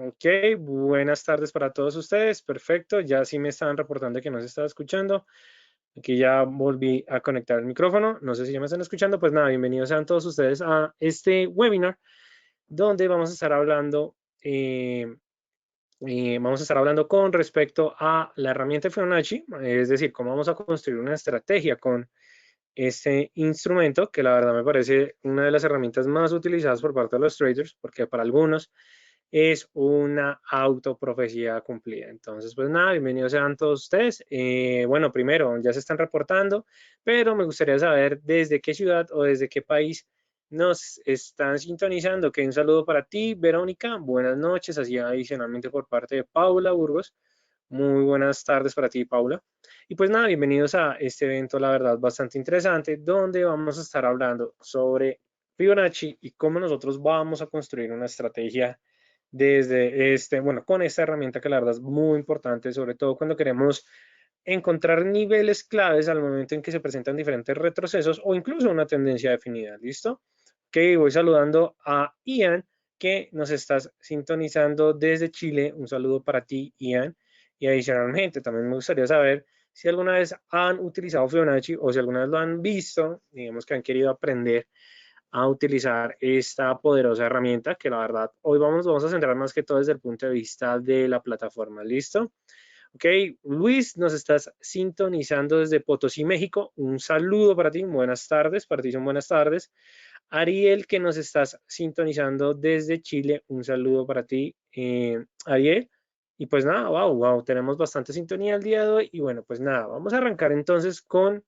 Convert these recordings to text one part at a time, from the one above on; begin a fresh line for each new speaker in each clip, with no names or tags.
Ok, buenas tardes para todos ustedes. Perfecto, ya sí me estaban reportando que no se estaba escuchando. Aquí ya volví a conectar el micrófono. No sé si ya me están escuchando. Pues nada, bienvenidos sean todos ustedes a este webinar donde vamos a estar hablando, con respecto a la herramienta Fibonacci, es decir, cómo vamos a construir una estrategia con este instrumento, que la verdad me parece una de las herramientas más utilizadas por parte de los traders, porque para algunos es una autoprofecía cumplida. Entonces, pues nada, bienvenidos sean todos ustedes. Bueno, primero, ya se están reportando, pero me gustaría saber desde qué ciudad o desde qué país nos están sintonizando. Que un saludo para ti, Verónica. Buenas noches, así adicionalmente por parte de Paula Burgos. Muy buenas tardes para ti, Paula. Y pues nada, bienvenidos a este evento, la verdad, bastante interesante, donde vamos a estar hablando sobre Fibonacci y cómo nosotros vamos a construir una estrategia desde bueno, con esta herramienta que la verdad es muy importante, sobre todo cuando queremos encontrar niveles claves al momento en que se presentan diferentes retrocesos o incluso una tendencia definida. ¿Listo? Ok, voy saludando a Ian, que nos estás sintonizando desde Chile. Un saludo para ti, Ian. Y adicionalmente, también me gustaría saber si alguna vez han utilizado Fibonacci o si alguna vez lo han visto, digamos que han querido aprender a utilizar esta poderosa herramienta que la verdad hoy vamos a centrar más que todo desde el punto de vista de la plataforma. ¿Listo? Ok, Luis, nos estás sintonizando desde Potosí, México. Un saludo para ti, buenas tardes, para ti son buenas tardes. Ariel, que nos estás sintonizando desde Chile, un saludo para ti, Ariel. Y pues nada, wow, tenemos bastante sintonía el día de hoy. Y bueno, pues nada, vamos a arrancar entonces con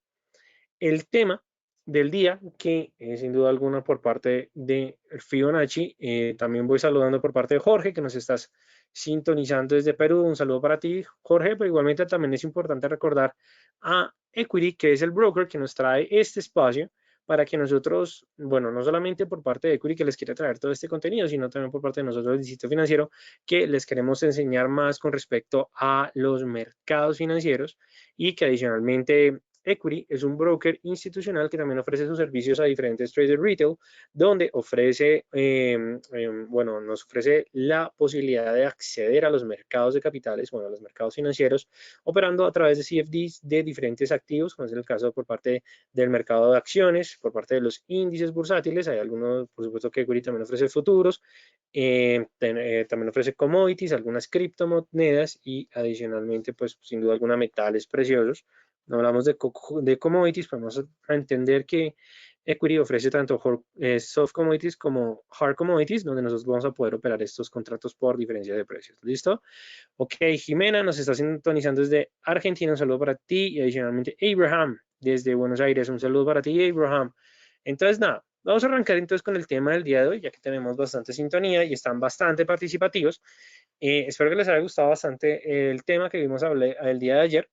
el tema del día, que sin duda alguna por parte de Fibonacci. También voy saludando por parte de Jorge, que nos estás sintonizando desde Perú. Un saludo para ti, Jorge, pero igualmente también es importante recordar a Equity, que es el broker que nos trae este espacio para que nosotros, bueno, no solamente por parte de Equity que les quiere traer todo este contenido, sino también por parte de nosotros del Distrito Financiero, que les queremos enseñar más con respecto a los mercados financieros y que adicionalmente Equity es un broker institucional que también ofrece sus servicios a diferentes traders retail, donde ofrece, bueno, nos ofrece la posibilidad de acceder a los mercados de capitales, bueno, a los mercados financieros, operando a través de CFDs de diferentes activos, como es el caso por parte del mercado de acciones, por parte de los índices bursátiles. Hay algunos, por supuesto que Equity también ofrece futuros, también ofrece commodities, algunas criptomonedas y adicionalmente, pues sin duda alguna, metales preciosos. No hablamos de commodities, podemos entender que Equity ofrece tanto soft commodities como hard commodities, donde nosotros vamos a poder operar estos contratos por diferencia de precios. ¿Listo? Ok, Jimena nos está sintonizando desde Argentina. Un saludo para ti. Y adicionalmente Abraham desde Buenos Aires. Un saludo para ti, Abraham. Entonces, nada, vamos a arrancar entonces con el tema del día de hoy, ya que tenemos bastante sintonía y están bastante participativos. Espero que les haya gustado bastante el tema que vimos el día de ayer,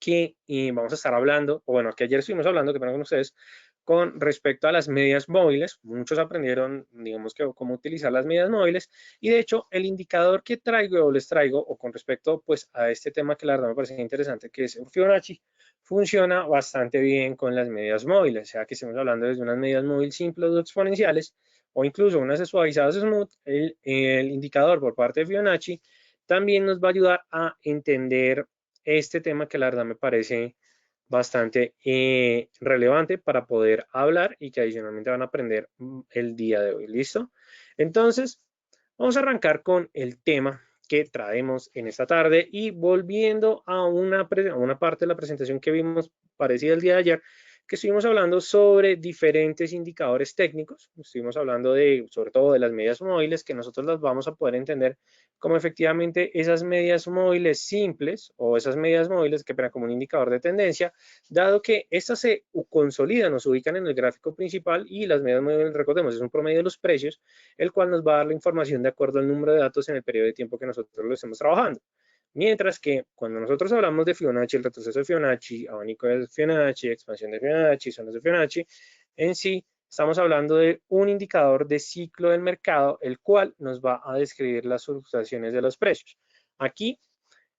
que vamos a estar hablando, o bueno, que ayer estuvimos hablando, que pena con ustedes, con respecto a las medias móviles. Muchos aprendieron, digamos que, cómo utilizar las medias móviles, y de hecho, el indicador que traigo o les traigo, o con respecto pues a este tema que la verdad me parece interesante, que es Fibonacci, funciona bastante bien con las medias móviles, o sea que estemos hablando desde unas medias móviles simples o exponenciales, o incluso unas suavizadas smooth. El indicador por parte de Fibonacci también nos va a ayudar a entender este tema que la verdad me parece bastante relevante para poder hablar y que adicionalmente van a aprender el día de hoy. ¿Listo? Entonces, vamos a arrancar con el tema que traemos en esta tarde y volviendo a una parte de la presentación que vimos parecida el día de ayer, que estuvimos hablando sobre diferentes indicadores técnicos. Estuvimos hablando sobre todo de las medias móviles, que nosotros las vamos a poder entender como efectivamente esas medias móviles simples o esas medias móviles que operan como un indicador de tendencia, dado que estas se consolidan o se ubican en el gráfico principal, y las medias móviles, recordemos, es un promedio de los precios, el cual nos va a dar la información de acuerdo al número de datos en el periodo de tiempo que nosotros lo estemos trabajando. Mientras que cuando nosotros hablamos de Fibonacci, el retroceso de Fibonacci, abanico de Fibonacci, expansión de Fibonacci, zonas de Fibonacci, en sí estamos hablando de un indicador de ciclo del mercado, el cual nos va a describir las fluctuaciones de los precios. Aquí,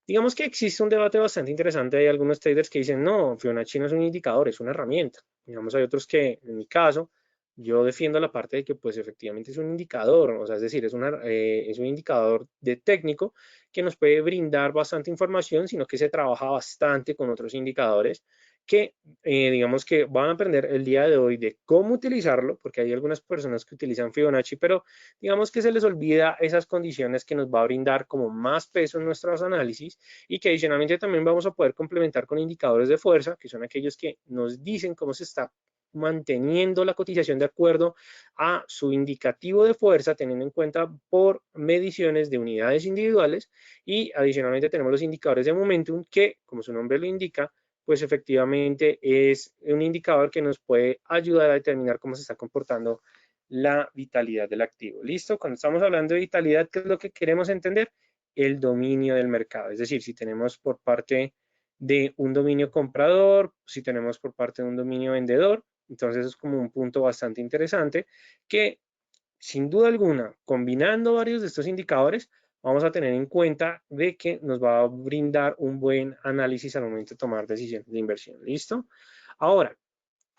digamos que existe un debate bastante interesante. Hay algunos traders que dicen, no, Fibonacci no es un indicador, es una herramienta. Digamos, hay otros que, en mi caso, yo defiendo la parte de que pues efectivamente es un indicador, o sea, es decir, es un indicador de técnico que nos puede brindar bastante información, sino que se trabaja bastante con otros indicadores que digamos que van a aprender el día de hoy de cómo utilizarlo, porque hay algunas personas que utilizan Fibonacci, pero digamos que se les olvida esas condiciones que nos va a brindar como más peso en nuestros análisis y que adicionalmente también vamos a poder complementar con indicadores de fuerza, que son aquellos que nos dicen cómo se está manteniendo la cotización de acuerdo a su indicativo de fuerza, teniendo en cuenta por mediciones de unidades individuales, y adicionalmente tenemos los indicadores de momentum que, como su nombre lo indica, pues efectivamente es un indicador que nos puede ayudar a determinar cómo se está comportando la vitalidad del activo. ¿Listo? Cuando estamos hablando de vitalidad, ¿qué es lo que queremos entender? El dominio del mercado. Es decir, si tenemos por parte de un dominio comprador, si tenemos por parte de un dominio vendedor, entonces es como un punto bastante interesante que sin duda alguna, combinando varios de estos indicadores, vamos a tener en cuenta de que nos va a brindar un buen análisis al momento de tomar decisiones de inversión. ¿Listo? Ahora,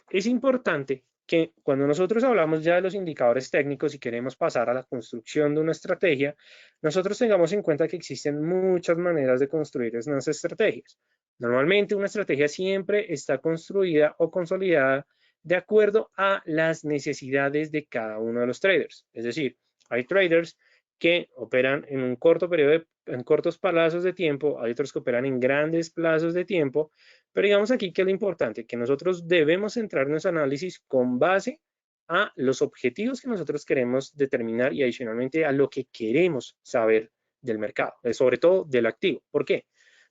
es importante que cuando nosotros hablamos ya de los indicadores técnicos y queremos pasar a la construcción de una estrategia, nosotros tengamos en cuenta que existen muchas maneras de construir esas estrategias. Normalmente una estrategia siempre está construida o consolidada de acuerdo a las necesidades de cada uno de los traders. Es decir, hay traders que operan en un corto periodo, en cortos plazos de tiempo, hay otros que operan en grandes plazos de tiempo, pero digamos aquí que es lo importante, que nosotros debemos centrar nuestro análisis con base a los objetivos que nosotros queremos determinar y adicionalmente a lo que queremos saber del mercado, sobre todo del activo. ¿Por qué?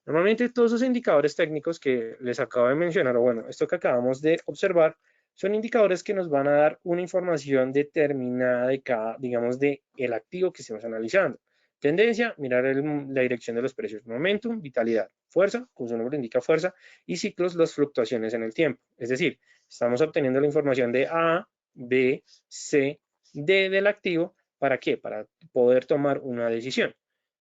Normalmente todos esos indicadores técnicos que les acabo de mencionar, o bueno, esto que acabamos de observar, son indicadores que nos van a dar una información determinada de cada, digamos, de el activo que estemos analizando. Tendencia, mirar la dirección de los precios. Momentum, vitalidad. Fuerza, como su nombre indica fuerza. Y ciclos, las fluctuaciones en el tiempo. Es decir, estamos obteniendo la información de A, B, C, D del activo. ¿Para qué? Para poder tomar una decisión.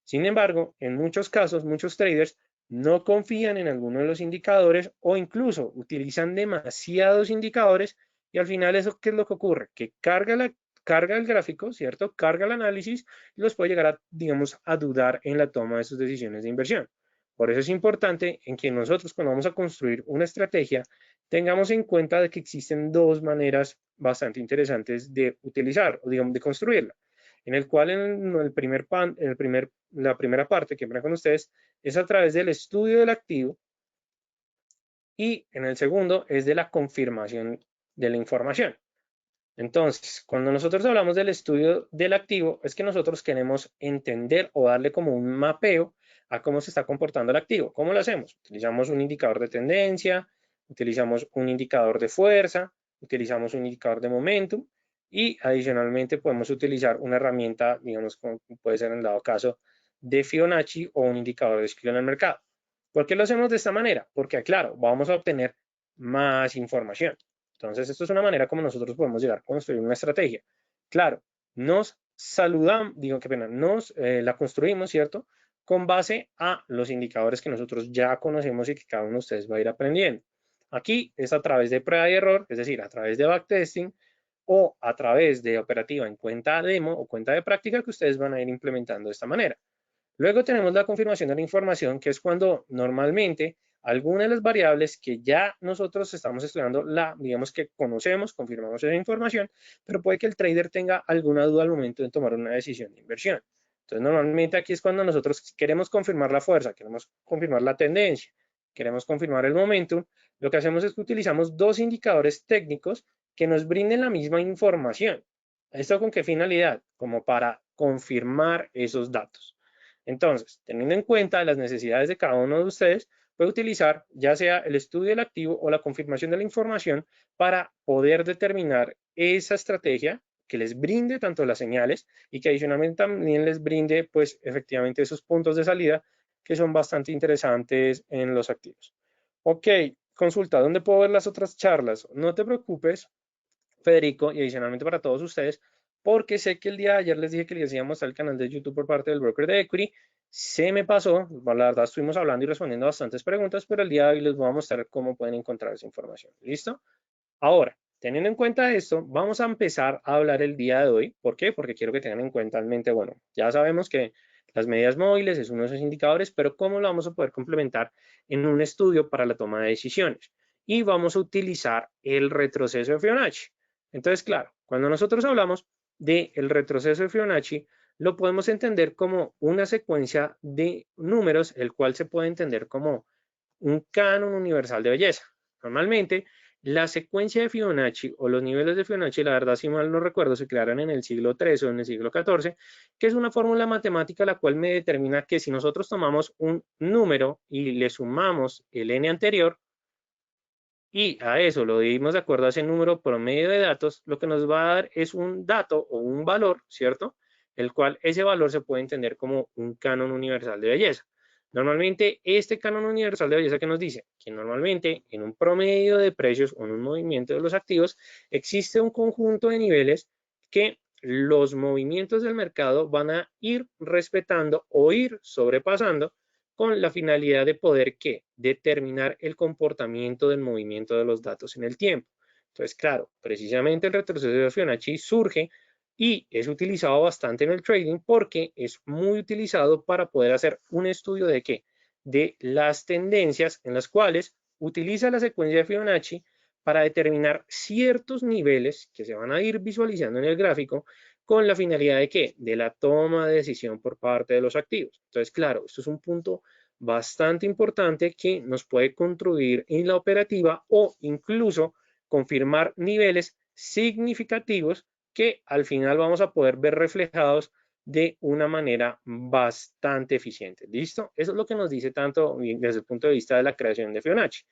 Sin embargo, en muchos casos, muchos traders no confían en alguno de los indicadores o incluso utilizan demasiados indicadores y al final eso, ¿qué es lo que ocurre? Que carga el gráfico, ¿cierto? Carga el análisis y los puede llegar a, digamos, a dudar en la toma de sus decisiones de inversión. Por eso es importante en que nosotros cuando vamos a construir una estrategia tengamos en cuenta de que existen dos maneras bastante interesantes de utilizar o digamos de construirla, en el cual en la primera parte que verán con ustedes es a través del estudio del activo y en el segundo es de la confirmación de la información. Entonces, cuando nosotros hablamos del estudio del activo, es que nosotros queremos entender o darle como un mapeo a cómo se está comportando el activo. ¿Cómo lo hacemos? Utilizamos un indicador de tendencia, utilizamos un indicador de fuerza, utilizamos un indicador de momentum y adicionalmente podemos utilizar una herramienta, digamos, como puede ser en el dado caso de Fibonacci o un indicador de ciclo en el mercado. ¿Por qué lo hacemos de esta manera? Porque, claro, vamos a obtener más información. Entonces, esto es una manera como nosotros podemos llegar a construir una estrategia. Claro, nos saludamos, digo que pena, la construimos, ¿cierto? Con base a los indicadores que nosotros ya conocemos y que cada uno de ustedes va a ir aprendiendo. Aquí es a través de prueba y error, es decir, a través de backtesting o a través de operativa en cuenta demo o cuenta de práctica que ustedes van a ir implementando de esta manera. Luego tenemos la confirmación de la información, que es cuando normalmente alguna de las variables que ya nosotros estamos estudiando, digamos que conocemos, confirmamos esa información, pero puede que el trader tenga alguna duda al momento de tomar una decisión de inversión. Entonces, normalmente aquí es cuando nosotros queremos confirmar la fuerza, queremos confirmar la tendencia, queremos confirmar el momentum. Lo que hacemos es que utilizamos dos indicadores técnicos que nos brinden la misma información. ¿Esto con qué finalidad? Como para confirmar esos datos. Entonces, teniendo en cuenta las necesidades de cada uno de ustedes, puede utilizar ya sea el estudio del activo o la confirmación de la información para poder determinar esa estrategia que les brinde tanto las señales y que adicionalmente también les brinde pues efectivamente esos puntos de salida que son bastante interesantes en los activos. Ok, consulta, ¿dónde puedo ver las otras charlas? No te preocupes, Federico, y adicionalmente para todos ustedes, porque sé que el día de ayer les dije que les íbamos al canal de YouTube por parte del broker de Equity. Se me pasó, la verdad estuvimos hablando y respondiendo bastantes preguntas, pero el día de hoy les voy a mostrar cómo pueden encontrar esa información. ¿Listo? Ahora, Teniendo en cuenta esto, vamos a empezar a hablar el día de hoy. ¿Por qué? Porque quiero que tengan en cuenta en mente, bueno, ya sabemos que las medidas móviles es uno de esos indicadores, pero ¿cómo lo vamos a poder complementar en un estudio para la toma de decisiones? Y vamos a utilizar el retroceso de Fibonacci. Entonces, claro, cuando nosotros hablamos del retroceso de Fibonacci, lo podemos entender como una secuencia de números, el cual se puede entender como un canon universal de belleza. Normalmente, la secuencia de Fibonacci o los niveles de Fibonacci, la verdad, si mal no recuerdo, se crearon en el siglo XIII o en el siglo XIV, que es una fórmula matemática la cual me determina que si nosotros tomamos un número y le sumamos el n anterior, y a eso lo dividimos de acuerdo a ese número promedio de datos, lo que nos va a dar es un dato o un valor, ¿cierto? El cual ese valor se puede entender como un canon universal de belleza. Normalmente este canon universal de belleza que nos dice que normalmente en un promedio de precios o en un movimiento de los activos existe un conjunto de niveles que los movimientos del mercado van a ir respetando o ir sobrepasando con la finalidad de poder ¿qué? Determinar el comportamiento del movimiento de los datos en el tiempo. Entonces, claro, precisamente el retroceso de Fibonacci surge y es utilizado bastante en el trading porque es muy utilizado para poder hacer un estudio de qué? De las tendencias en las cuales utiliza la secuencia de Fibonacci para determinar ciertos niveles que se van a ir visualizando en el gráfico con la finalidad de qué? De la toma de decisión por parte de los activos. Entonces, claro, esto es un punto bastante importante que nos puede contribuir en la operativa o incluso confirmar niveles significativos que al final vamos a poder ver reflejados de una manera bastante eficiente. ¿Listo? Eso es lo que nos dice tanto desde el punto de vista de la creación de Fibonacci.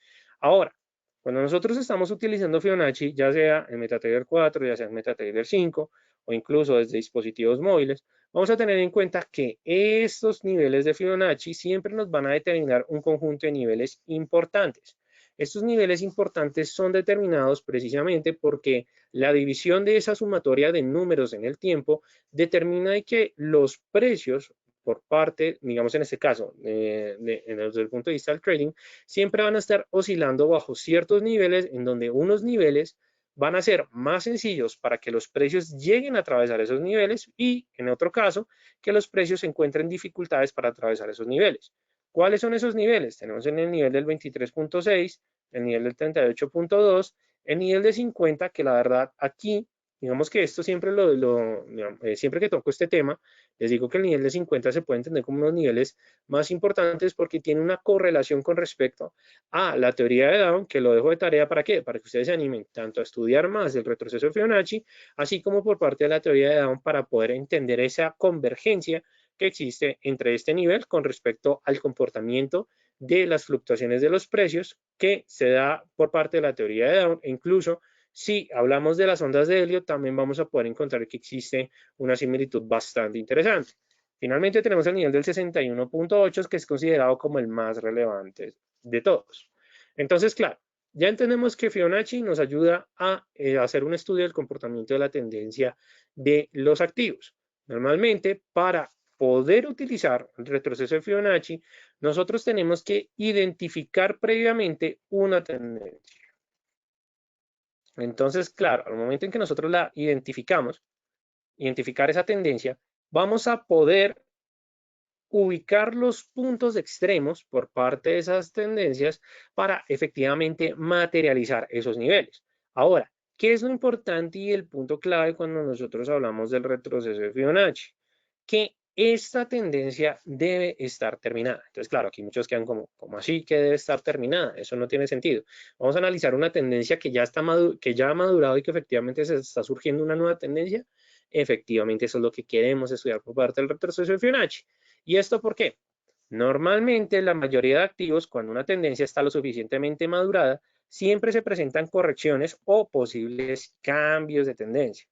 Ahora, cuando nosotros estamos utilizando Fibonacci, ya sea en MetaTrader 4, ya sea en MetaTrader 5 o incluso desde dispositivos móviles, vamos a tener en cuenta que estos niveles de Fibonacci siempre nos van a determinar un conjunto de niveles importantes. Estos niveles importantes son determinados precisamente porque la división de esa sumatoria de números en el tiempo determina que los precios por parte, digamos en este caso, desde el punto de vista del trading, siempre van a estar oscilando bajo ciertos niveles en donde unos niveles van a ser más sencillos para que los precios lleguen a atravesar esos niveles y, en otro caso, que los precios encuentren dificultades para atravesar esos niveles. ¿Cuáles son esos niveles? Tenemos en el nivel del 23.6, el nivel del 38.2, el nivel de 50, que la verdad aquí, digamos que esto siempre siempre que toco este tema, les digo que el nivel de 50 se puede entender como unos niveles más importantes porque tiene una correlación con respecto a la teoría de Down, que lo dejo de tarea ¿para qué? Para que ustedes se animen tanto a estudiar más el retroceso de Fibonacci, así como por parte de la teoría de Down para poder entender esa convergencia que existe entre este nivel con respecto al comportamiento de las fluctuaciones de los precios que se da por parte de la teoría de Down e incluso si hablamos de las ondas de Elliott también vamos a poder encontrar que existe una similitud bastante interesante. Finalmente tenemos el nivel del 61.8 que es considerado como el más relevante de todos. Entonces, claro, ya entendemos que Fibonacci nos ayuda a hacer un estudio del comportamiento de la tendencia de los activos. Normalmente, para poder utilizar el retroceso de Fibonacci, nosotros tenemos que identificar previamente una tendencia. Entonces, claro, al momento en que nosotros la identificamos, identificar esa tendencia, vamos a poder ubicar los puntos extremos por parte de esas tendencias para efectivamente materializar esos niveles. Ahora, ¿qué es lo importante y el punto clave cuando nosotros hablamos del retroceso de Fibonacci? Que esta tendencia debe estar terminada. Entonces, claro, aquí muchos quedan como así que debe estar terminada. Eso no tiene sentido. Vamos a analizar una tendencia que ya está que ya ha madurado y que efectivamente se está surgiendo una nueva tendencia. Efectivamente, eso es lo que queremos estudiar por parte del retroceso de Fibonacci. ¿Y esto por qué? Normalmente la mayoría de activos, cuando una tendencia está lo suficientemente madurada, siempre se presentan correcciones o posibles cambios de tendencia.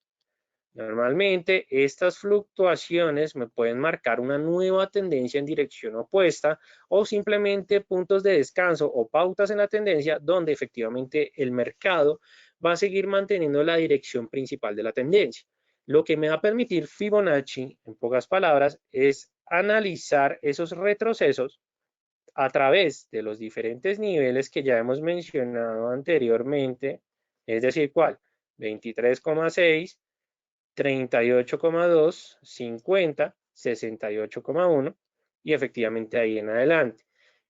Normalmente estas fluctuaciones me pueden marcar una nueva tendencia en dirección opuesta o simplemente puntos de descanso o pautas en la tendencia donde efectivamente el mercado va a seguir manteniendo la dirección principal de la tendencia. Lo que me va a permitir Fibonacci, en pocas palabras, es analizar esos retrocesos a través de los diferentes niveles que ya hemos mencionado anteriormente, es decir, ¿cuál? 23,6, 38,2, 50, 68,1 y efectivamente ahí en adelante.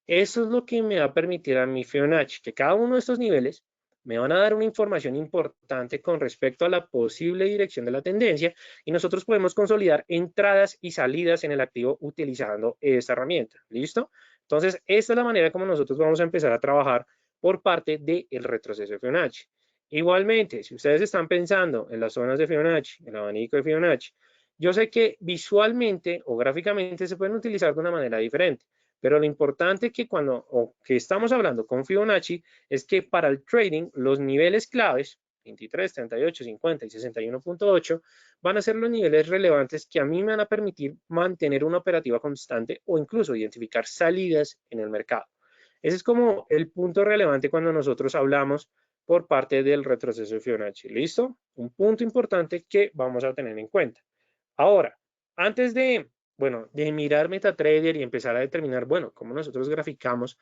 Eso es lo que me va a permitir a mi Fibonacci, que cada uno de estos niveles me van a dar una información importante con respecto a la posible dirección de la tendencia y nosotros podemos consolidar entradas y salidas en el activo utilizando esta herramienta. ¿Listo? Entonces, esta es la manera como nosotros vamos a empezar a trabajar por parte del retroceso de Fibonacci. Igualmente, si ustedes están pensando en las zonas de Fibonacci, en el abanico de Fibonacci, yo sé que visualmente o gráficamente se pueden utilizar de una manera diferente, pero lo importante que que estamos hablando con Fibonacci es que para el trading los niveles claves, 23, 38, 50 y 61.8, van a ser los niveles relevantes que a mí me van a permitir mantener una operativa constante o incluso identificar salidas en el mercado. Ese es como el punto relevante cuando nosotros hablamos por parte del retroceso de Fibonacci. ¿Listo? Un punto importante que vamos a tener en cuenta. Ahora, antes de mirar MetaTrader y empezar a determinar, bueno, cómo nosotros graficamos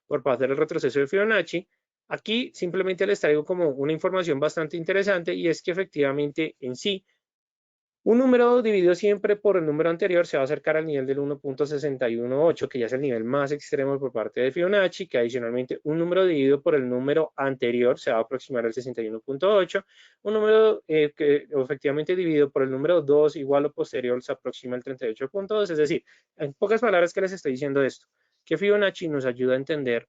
por parte del retroceso de Fibonacci, aquí simplemente les traigo como una información bastante interesante y es que efectivamente en sí un número dividido siempre por el número anterior se va a acercar al nivel del 1.618, que ya es el nivel más extremo por parte de Fibonacci, que adicionalmente un número dividido por el número anterior se va a aproximar al 61.8, un número que efectivamente dividido por el número 2 igual o posterior se aproxima al 38.2, es decir, en pocas palabras que les estoy diciendo esto, que Fibonacci nos ayuda a entender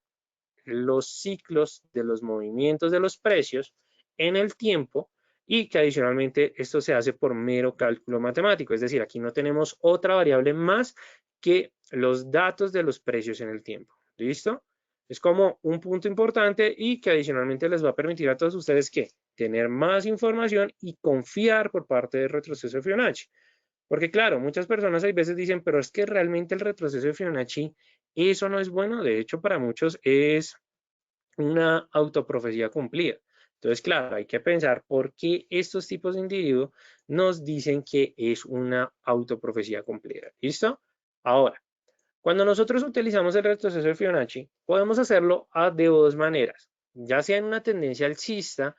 los ciclos de los movimientos de los precios en el tiempo y que adicionalmente esto se hace por mero cálculo matemático, es decir, aquí no tenemos otra variable más que los datos de los precios en el tiempo. ¿Listo? Es como un punto importante y que adicionalmente les va a permitir a todos ustedes que tener más información y confiar por parte del retroceso de Fibonacci. Porque claro, muchas personas hay veces dicen, pero es que realmente el retroceso de Fibonacci, eso no es bueno. De hecho, para muchos es una autoprofecía cumplida. Entonces, claro, hay que pensar por qué estos tipos de individuos nos dicen que es una autoprofecía cumplida. ¿Listo? Ahora, cuando nosotros utilizamos el retroceso de Fibonacci, podemos hacerlo de dos maneras, ya sea en una tendencia alcista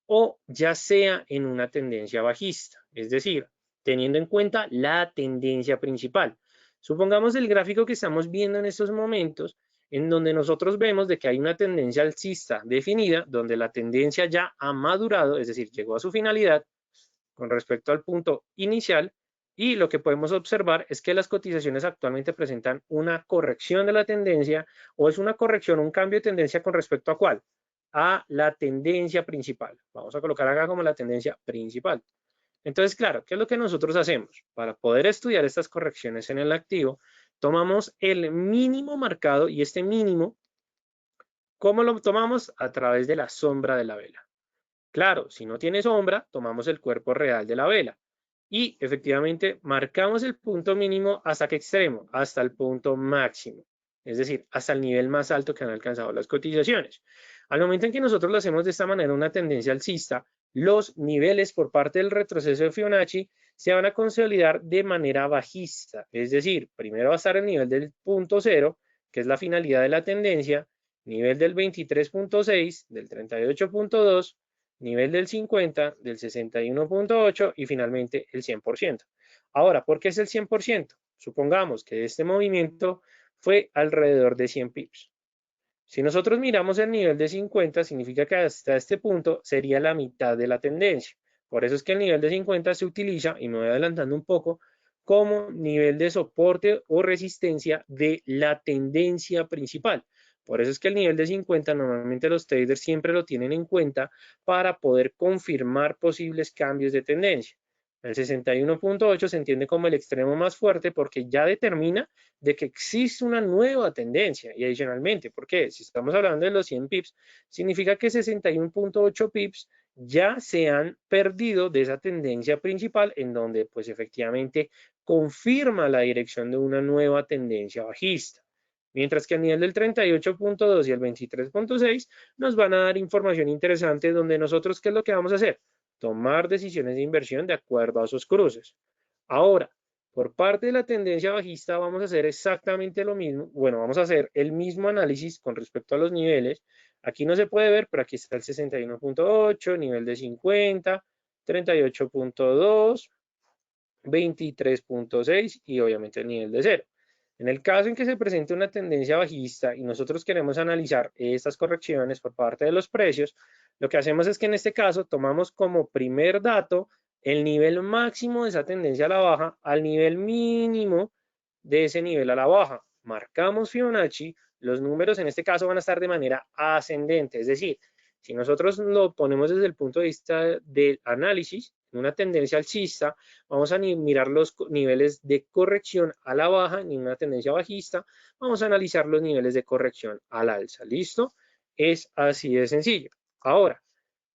o ya sea en una tendencia bajista, es decir, teniendo en cuenta la tendencia principal. Supongamos el gráfico que estamos viendo en estos momentos, en donde nosotros vemos de que hay una tendencia alcista definida, donde la tendencia ya ha madurado, es decir, llegó a su finalidad con respecto al punto inicial, y lo que podemos observar es que las cotizaciones actualmente presentan una corrección de la tendencia, o es una corrección, un cambio de tendencia con respecto a cuál, a la tendencia principal. Vamos a colocar acá como la tendencia principal. Entonces, claro, ¿qué es lo que nosotros hacemos? Para poder estudiar estas correcciones en el activo, tomamos el mínimo marcado y este mínimo, ¿cómo lo tomamos? A través de la sombra de la vela. Claro, si no tiene sombra, tomamos el cuerpo real de la vela y efectivamente marcamos el punto mínimo hasta qué extremo, hasta el punto máximo, es decir, hasta el nivel más alto que han alcanzado las cotizaciones. Al momento en que nosotros lo hacemos de esta manera, una tendencia alcista, los niveles por parte del retroceso de Fibonacci se van a consolidar de manera bajista, es decir, primero va a estar el nivel del punto cero, que es la finalidad de la tendencia, nivel del 23.6, del 38.2, nivel del 50, del 61.8 y finalmente el 100%. Ahora, ¿por qué es el 100%? Supongamos que este movimiento fue alrededor de 100 pips. Si nosotros miramos el nivel de 50, significa que hasta este punto sería la mitad de la tendencia. Por eso es que el nivel de 50 se utiliza, y me voy adelantando un poco, como nivel de soporte o resistencia de la tendencia principal. Por eso es que el nivel de 50 normalmente los traders siempre lo tienen en cuenta para poder confirmar posibles cambios de tendencia. El 61.8 se entiende como el extremo más fuerte porque ya determina de que existe una nueva tendencia y adicionalmente, porque si estamos hablando de los 100 pips, significa que 61.8 pips ya se han perdido de esa tendencia principal en donde pues efectivamente confirma la dirección de una nueva tendencia bajista. Mientras que a nivel del 38.2 y el 23.6 nos van a dar información interesante donde nosotros, ¿qué es lo que vamos a hacer? Tomar decisiones de inversión de acuerdo a esos cruces. Ahora, Por parte de la tendencia bajista vamos a hacer exactamente lo mismo. Bueno, vamos a hacer el mismo análisis con respecto a los niveles. Aquí no se puede ver, pero aquí está el 61.8, nivel de 50, 38.2, 23.6 y obviamente el nivel de 0. En el caso en que se presente una tendencia bajista y nosotros queremos analizar estas correcciones por parte de los precios, lo que hacemos es que en este caso tomamos como primer dato el nivel máximo de esa tendencia a la baja al nivel mínimo de ese nivel a la baja. Marcamos Fibonacci, los números en este caso van a estar de manera ascendente, es decir, si nosotros lo ponemos desde el punto de vista del análisis, una tendencia alcista, vamos a mirar los niveles de corrección a la baja, ni una tendencia bajista, vamos a analizar los niveles de corrección al alza. ¿Listo? Es así de sencillo. Ahora,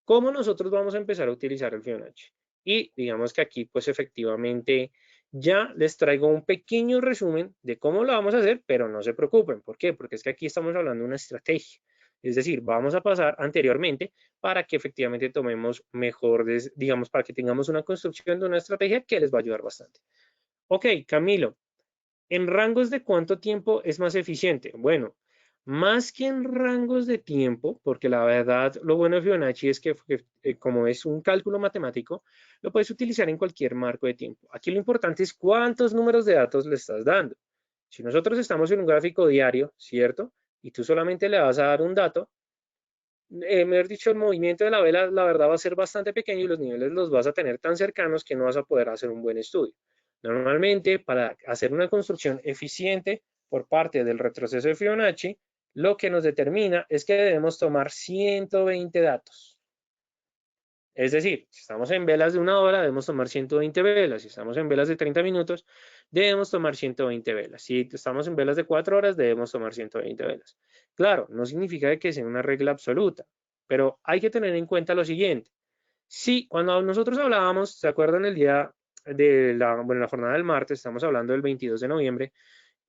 ¿cómo nosotros vamos a empezar a utilizar el Fibonacci? Y digamos que aquí, pues efectivamente, ya les traigo un pequeño resumen de cómo lo vamos a hacer, pero no se preocupen. ¿Por qué? Porque es que aquí estamos hablando de una estrategia. Es decir, vamos a pasar anteriormente para que efectivamente tomemos mejor, digamos, para que tengamos una construcción de una estrategia que les va a ayudar bastante. Ok, Camilo, ¿en rangos de cuánto tiempo es más eficiente? Bueno, más que en rangos de tiempo, porque la verdad lo bueno de Fibonacci es que como es un cálculo matemático, lo puedes utilizar en cualquier marco de tiempo. Aquí lo importante es cuántos números de datos le estás dando. Si nosotros estamos en un gráfico diario, ¿cierto? Y tú solamente le vas a dar un dato, mejor dicho, el movimiento de la vela, la verdad, va a ser bastante pequeño y los niveles los vas a tener tan cercanos que no vas a poder hacer un buen estudio. Normalmente, para hacer una construcción eficiente por parte del retroceso de Fibonacci, lo que nos determina es que debemos tomar 120 datos. Es decir, si estamos en velas de 1 hora, debemos tomar 120 velas. Si estamos en velas de 30 minutos, debemos tomar 120 velas. Si estamos en velas de 4 horas, debemos tomar 120 velas. Claro, no significa que sea una regla absoluta, pero hay que tener en cuenta lo siguiente. Sí, cuando nosotros hablábamos, ¿se acuerdan el día de la jornada del martes? Estamos hablando del 22 de noviembre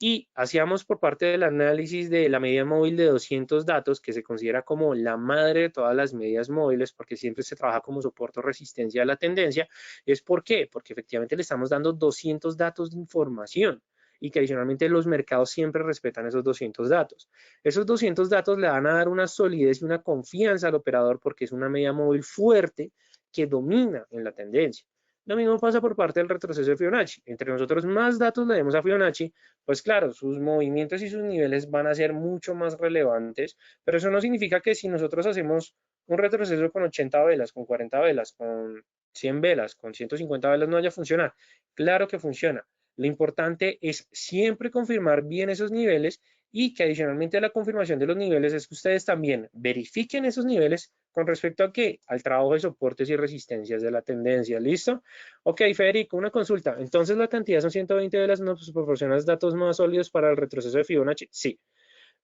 y hacíamos por parte del análisis de la media móvil de 200 datos, que se considera como la madre de todas las medias móviles, porque siempre se trabaja como soporte o resistencia a la tendencia. ¿Es por qué? Porque efectivamente le estamos dando 200 datos de información y que adicionalmente los mercados siempre respetan esos 200 datos. Esos 200 datos le van a dar una solidez y una confianza al operador porque es una media móvil fuerte que domina en la tendencia. Lo mismo pasa por parte del retroceso de Fibonacci. Entre nosotros más datos le demos a Fibonacci, pues claro, sus movimientos y sus niveles van a ser mucho más relevantes, pero eso no significa que si nosotros hacemos un retroceso con 80 velas, con 40 velas, con 100 velas, con 150 velas no vaya a funcionar. Claro que funciona. Lo importante es siempre confirmar bien esos niveles y que adicionalmente a la confirmación de los niveles es que ustedes también verifiquen esos niveles con respecto a qué, al trabajo de soportes y resistencias de la tendencia. ¿Listo? Ok, Federico, una consulta. Entonces la cantidad son 120 velas, ¿nos proporcionas datos más sólidos para el retroceso de Fibonacci? Sí,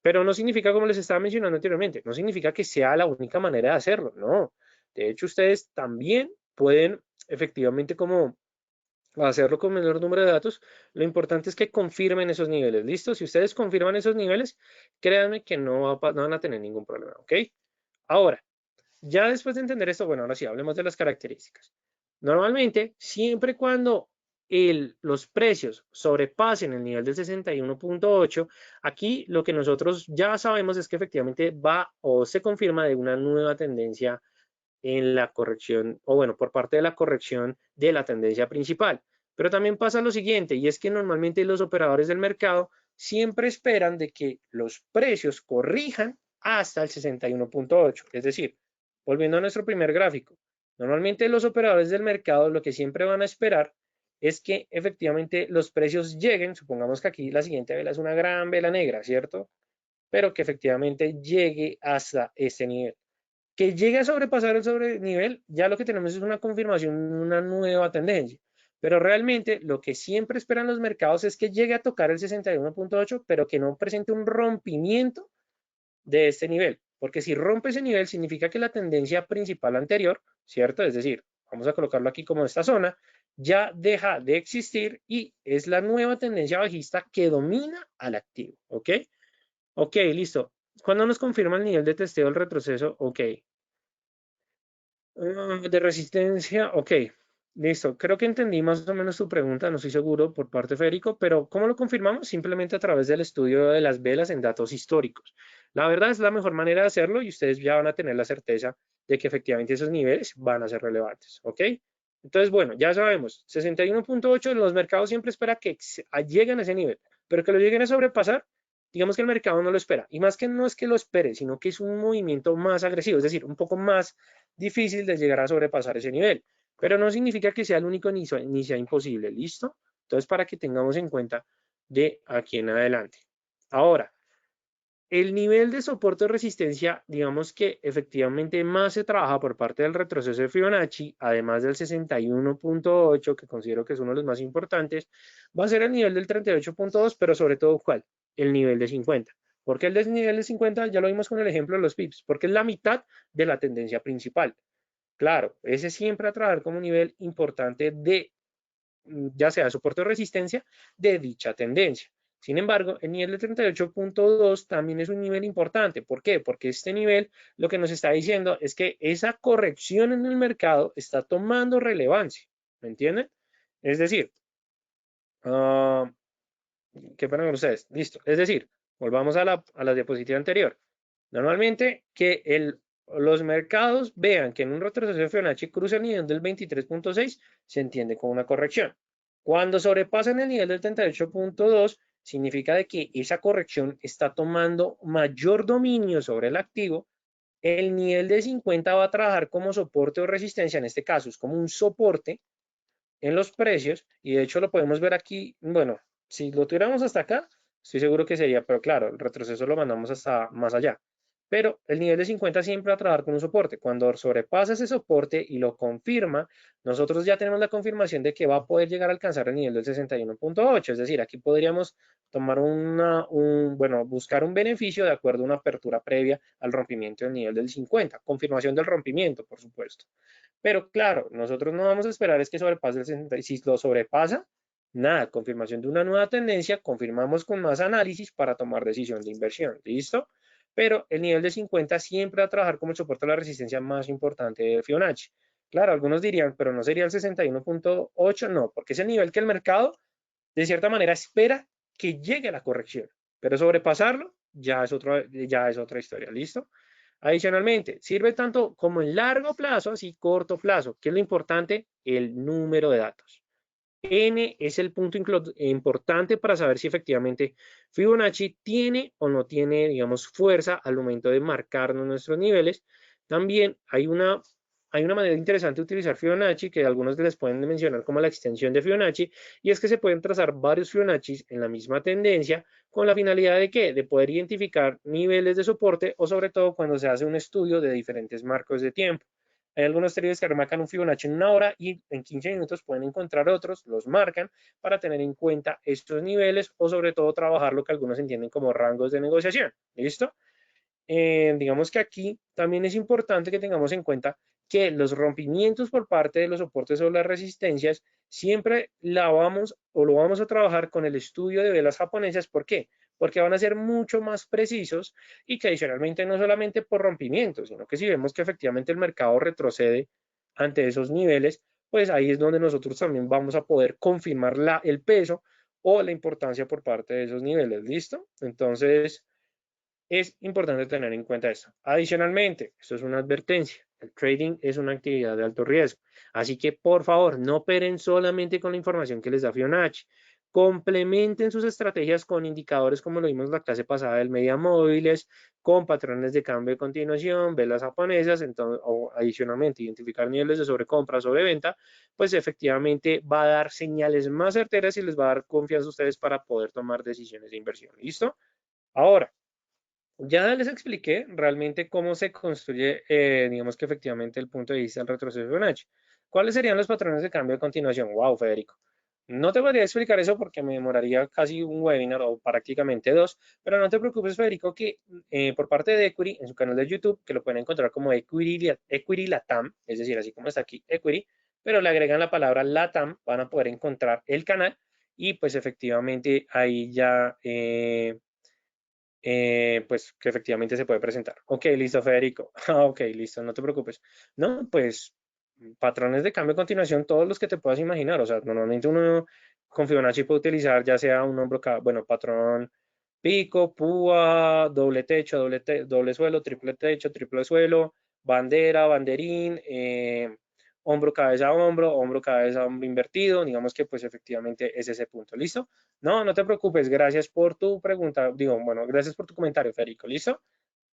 pero no significa, como les estaba mencionando anteriormente, no significa que sea la única manera de hacerlo, no. De hecho, ustedes también pueden efectivamente como hacerlo con menor número de datos. Lo importante es que confirmen esos niveles. ¿Listo? Si ustedes confirman esos niveles, créanme que no van a tener ningún problema, ¿ok? Ahora, ya después de entender esto, bueno, ahora sí, hablemos de las características. Normalmente, siempre cuando los precios sobrepasen el nivel del 61.8, aquí lo que nosotros ya sabemos es que efectivamente va o se confirma de una nueva tendencia en la corrección, o bueno, por parte de la corrección de la tendencia principal. Pero también pasa lo siguiente, y es que normalmente los operadores del mercado siempre esperan de que los precios corrijan hasta el 61.8, es decir, volviendo a nuestro primer gráfico, normalmente los operadores del mercado lo que siempre van a esperar es que efectivamente los precios lleguen, supongamos que aquí la siguiente vela es una gran vela negra, ¿cierto? Pero que efectivamente llegue hasta este nivel. Que llegue a sobrepasar el sobrenivel, ya lo que tenemos es una confirmación, una nueva tendencia. Pero realmente lo que siempre esperan los mercados es que llegue a tocar el 61.8, pero que no presente un rompimiento de este nivel. Porque si rompe ese nivel, significa que la tendencia principal anterior, ¿cierto? Es decir, vamos a colocarlo aquí como esta zona, ya deja de existir y es la nueva tendencia bajista que domina al activo. ¿Ok? Ok, listo. ¿Cuándo nos confirma el nivel de testeo del retroceso? Ok. De resistencia, ok. Listo, creo que entendí más o menos tu pregunta, no estoy seguro por parte de Federico, pero ¿cómo lo confirmamos? Simplemente a través del estudio de las velas en datos históricos. La verdad es la mejor manera de hacerlo y ustedes ya van a tener la certeza de que efectivamente esos niveles van a ser relevantes, ¿ok? Entonces, bueno, ya sabemos, 61.8 los mercados siempre espera que lleguen a ese nivel, pero que lo lleguen a sobrepasar, digamos que el mercado no lo espera. Y más que no es que lo espere, sino que es un movimiento más agresivo, es decir, un poco más difícil de llegar a sobrepasar ese nivel, pero no significa que sea el único ni sea imposible, ¿listo? Entonces, para que tengamos en cuenta de aquí en adelante. Ahora, el nivel de soporte o resistencia, digamos que efectivamente más se trabaja por parte del retroceso de Fibonacci, además del 61.8, que considero que es uno de los más importantes, va a ser el nivel del 38.2, pero sobre todo, ¿cuál? El nivel de 50. ¿Por qué el nivel de 50? Ya lo vimos con el ejemplo de los pips, porque es la mitad de la tendencia principal. Claro, ese siempre a trabajar como un nivel importante de, ya sea soporte o resistencia, de dicha tendencia. Sin embargo, el nivel de 38.2 también es un nivel importante. ¿Por qué? Porque este nivel lo que nos está diciendo es que esa corrección en el mercado está tomando relevancia. ¿Me entienden? Es decir, uh, ¿qué pasa con ustedes? Listo. Es decir, volvamos a la diapositiva anterior. Normalmente que los mercados vean que en un retroceso de Fibonacci cruza el nivel del 23.6, se entiende como una corrección. Cuando sobrepasan el nivel del 38.2, significa de que esa corrección está tomando mayor dominio sobre el activo. El nivel de 50 va a trabajar como soporte o resistencia, en este caso es como un soporte en los precios, y de hecho lo podemos ver aquí, bueno, si lo tuviéramos hasta acá, estoy seguro que sería, pero claro, el retroceso lo mandamos hasta más allá. Pero el nivel de 50 siempre va a trabajar con un soporte. Cuando sobrepasa ese soporte y lo confirma, nosotros ya tenemos la confirmación de que va a poder llegar a alcanzar el nivel del 61.8. Es decir, aquí podríamos tomar bueno, buscar un beneficio de acuerdo a una apertura previa al rompimiento del nivel del 50. Confirmación del rompimiento, por supuesto. Pero claro, nosotros no vamos a esperar es que sobrepase el 60. Si lo sobrepasa, nada, confirmación de una nueva tendencia, confirmamos con más análisis para tomar decisión de inversión. ¿Listo? Pero el nivel de 50 siempre va a trabajar como el soporte a la resistencia más importante de Fibonacci. Claro, algunos dirían, pero no sería el 61.8, no, porque es el nivel que el mercado, de cierta manera, espera que llegue a la corrección. Pero sobrepasarlo ya es otra historia. ¿Listo? Adicionalmente, sirve tanto como en largo plazo, así corto plazo. ¿Qué es lo importante? El número de datos. N es el punto importante para saber si efectivamente Fibonacci tiene o no tiene, digamos, fuerza al momento de marcarnos nuestros niveles. También hay una manera interesante de utilizar Fibonacci que algunos les pueden mencionar como la extensión de Fibonacci, y es que se pueden trazar varios Fibonacci en la misma tendencia con la finalidad de ¿qué? De poder identificar niveles de soporte o sobre todo cuando se hace un estudio de diferentes marcos de tiempo. Hay algunos traders que remarcan un Fibonacci en una hora y en 15 minutos pueden encontrar otros, los marcan para tener en cuenta estos niveles o sobre todo trabajar lo que algunos entienden como rangos de negociación. ¿Listo? Digamos que aquí también es importante que tengamos en cuenta que los rompimientos por parte de los soportes o las resistencias siempre la vamos o lo vamos a trabajar con el estudio de velas japonesas. ¿Por qué? Porque van a ser mucho más precisos y que adicionalmente no solamente por rompimientos, sino que si vemos que efectivamente el mercado retrocede ante esos niveles, pues ahí es donde nosotros también vamos a poder confirmar el peso o la importancia por parte de esos niveles. ¿Listo? Entonces, es importante tener en cuenta esto. Adicionalmente, esto es una advertencia, el trading es una actividad de alto riesgo, así que por favor no operen solamente con la información que les da Fibonacci, complementen sus estrategias con indicadores como lo vimos en la clase pasada del media móviles, con patrones de cambio de continuación, velas japonesas, entonces, o adicionalmente identificar niveles de sobrecompra, sobreventa, pues efectivamente va a dar señales más certeras y les va a dar confianza a ustedes para poder tomar decisiones de inversión. ¿Listo? Ahora, ya les expliqué realmente cómo se construye, digamos que efectivamente el punto de vista del retroceso de Fibonacci. ¿Cuáles serían los patrones de cambio a continuación? Wow, Federico. No te podría explicar eso porque me demoraría casi un webinar o prácticamente dos, pero no te preocupes, Federico, que por parte de Equity, en su canal de YouTube, que lo pueden encontrar como Equity Latam, es decir, así como está aquí Equity, pero le agregan la palabra Latam, van a poder encontrar el canal y pues efectivamente ahí ya pues que efectivamente se puede presentar. Ok, listo, Federico. Ok, listo, no te preocupes. No, pues patrones de cambio a continuación, todos los que te puedas imaginar. O sea, normalmente uno con Fibonacci puede utilizar ya sea un hombro, bueno, patrón pico, púa, doble techo, doble suelo, triple techo, triple suelo, bandera, banderín, hombro, cabeza, hombro, cabeza, hombro invertido. Digamos que pues efectivamente es ese punto. ¿Listo? No, no te preocupes. Gracias por tu pregunta. Digo, bueno, gracias por tu comentario, Federico. ¿Listo?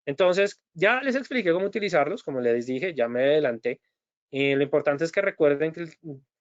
Entonces, ya les expliqué cómo utilizarlos, como les dije, ya me adelanté. Lo importante es que recuerden que el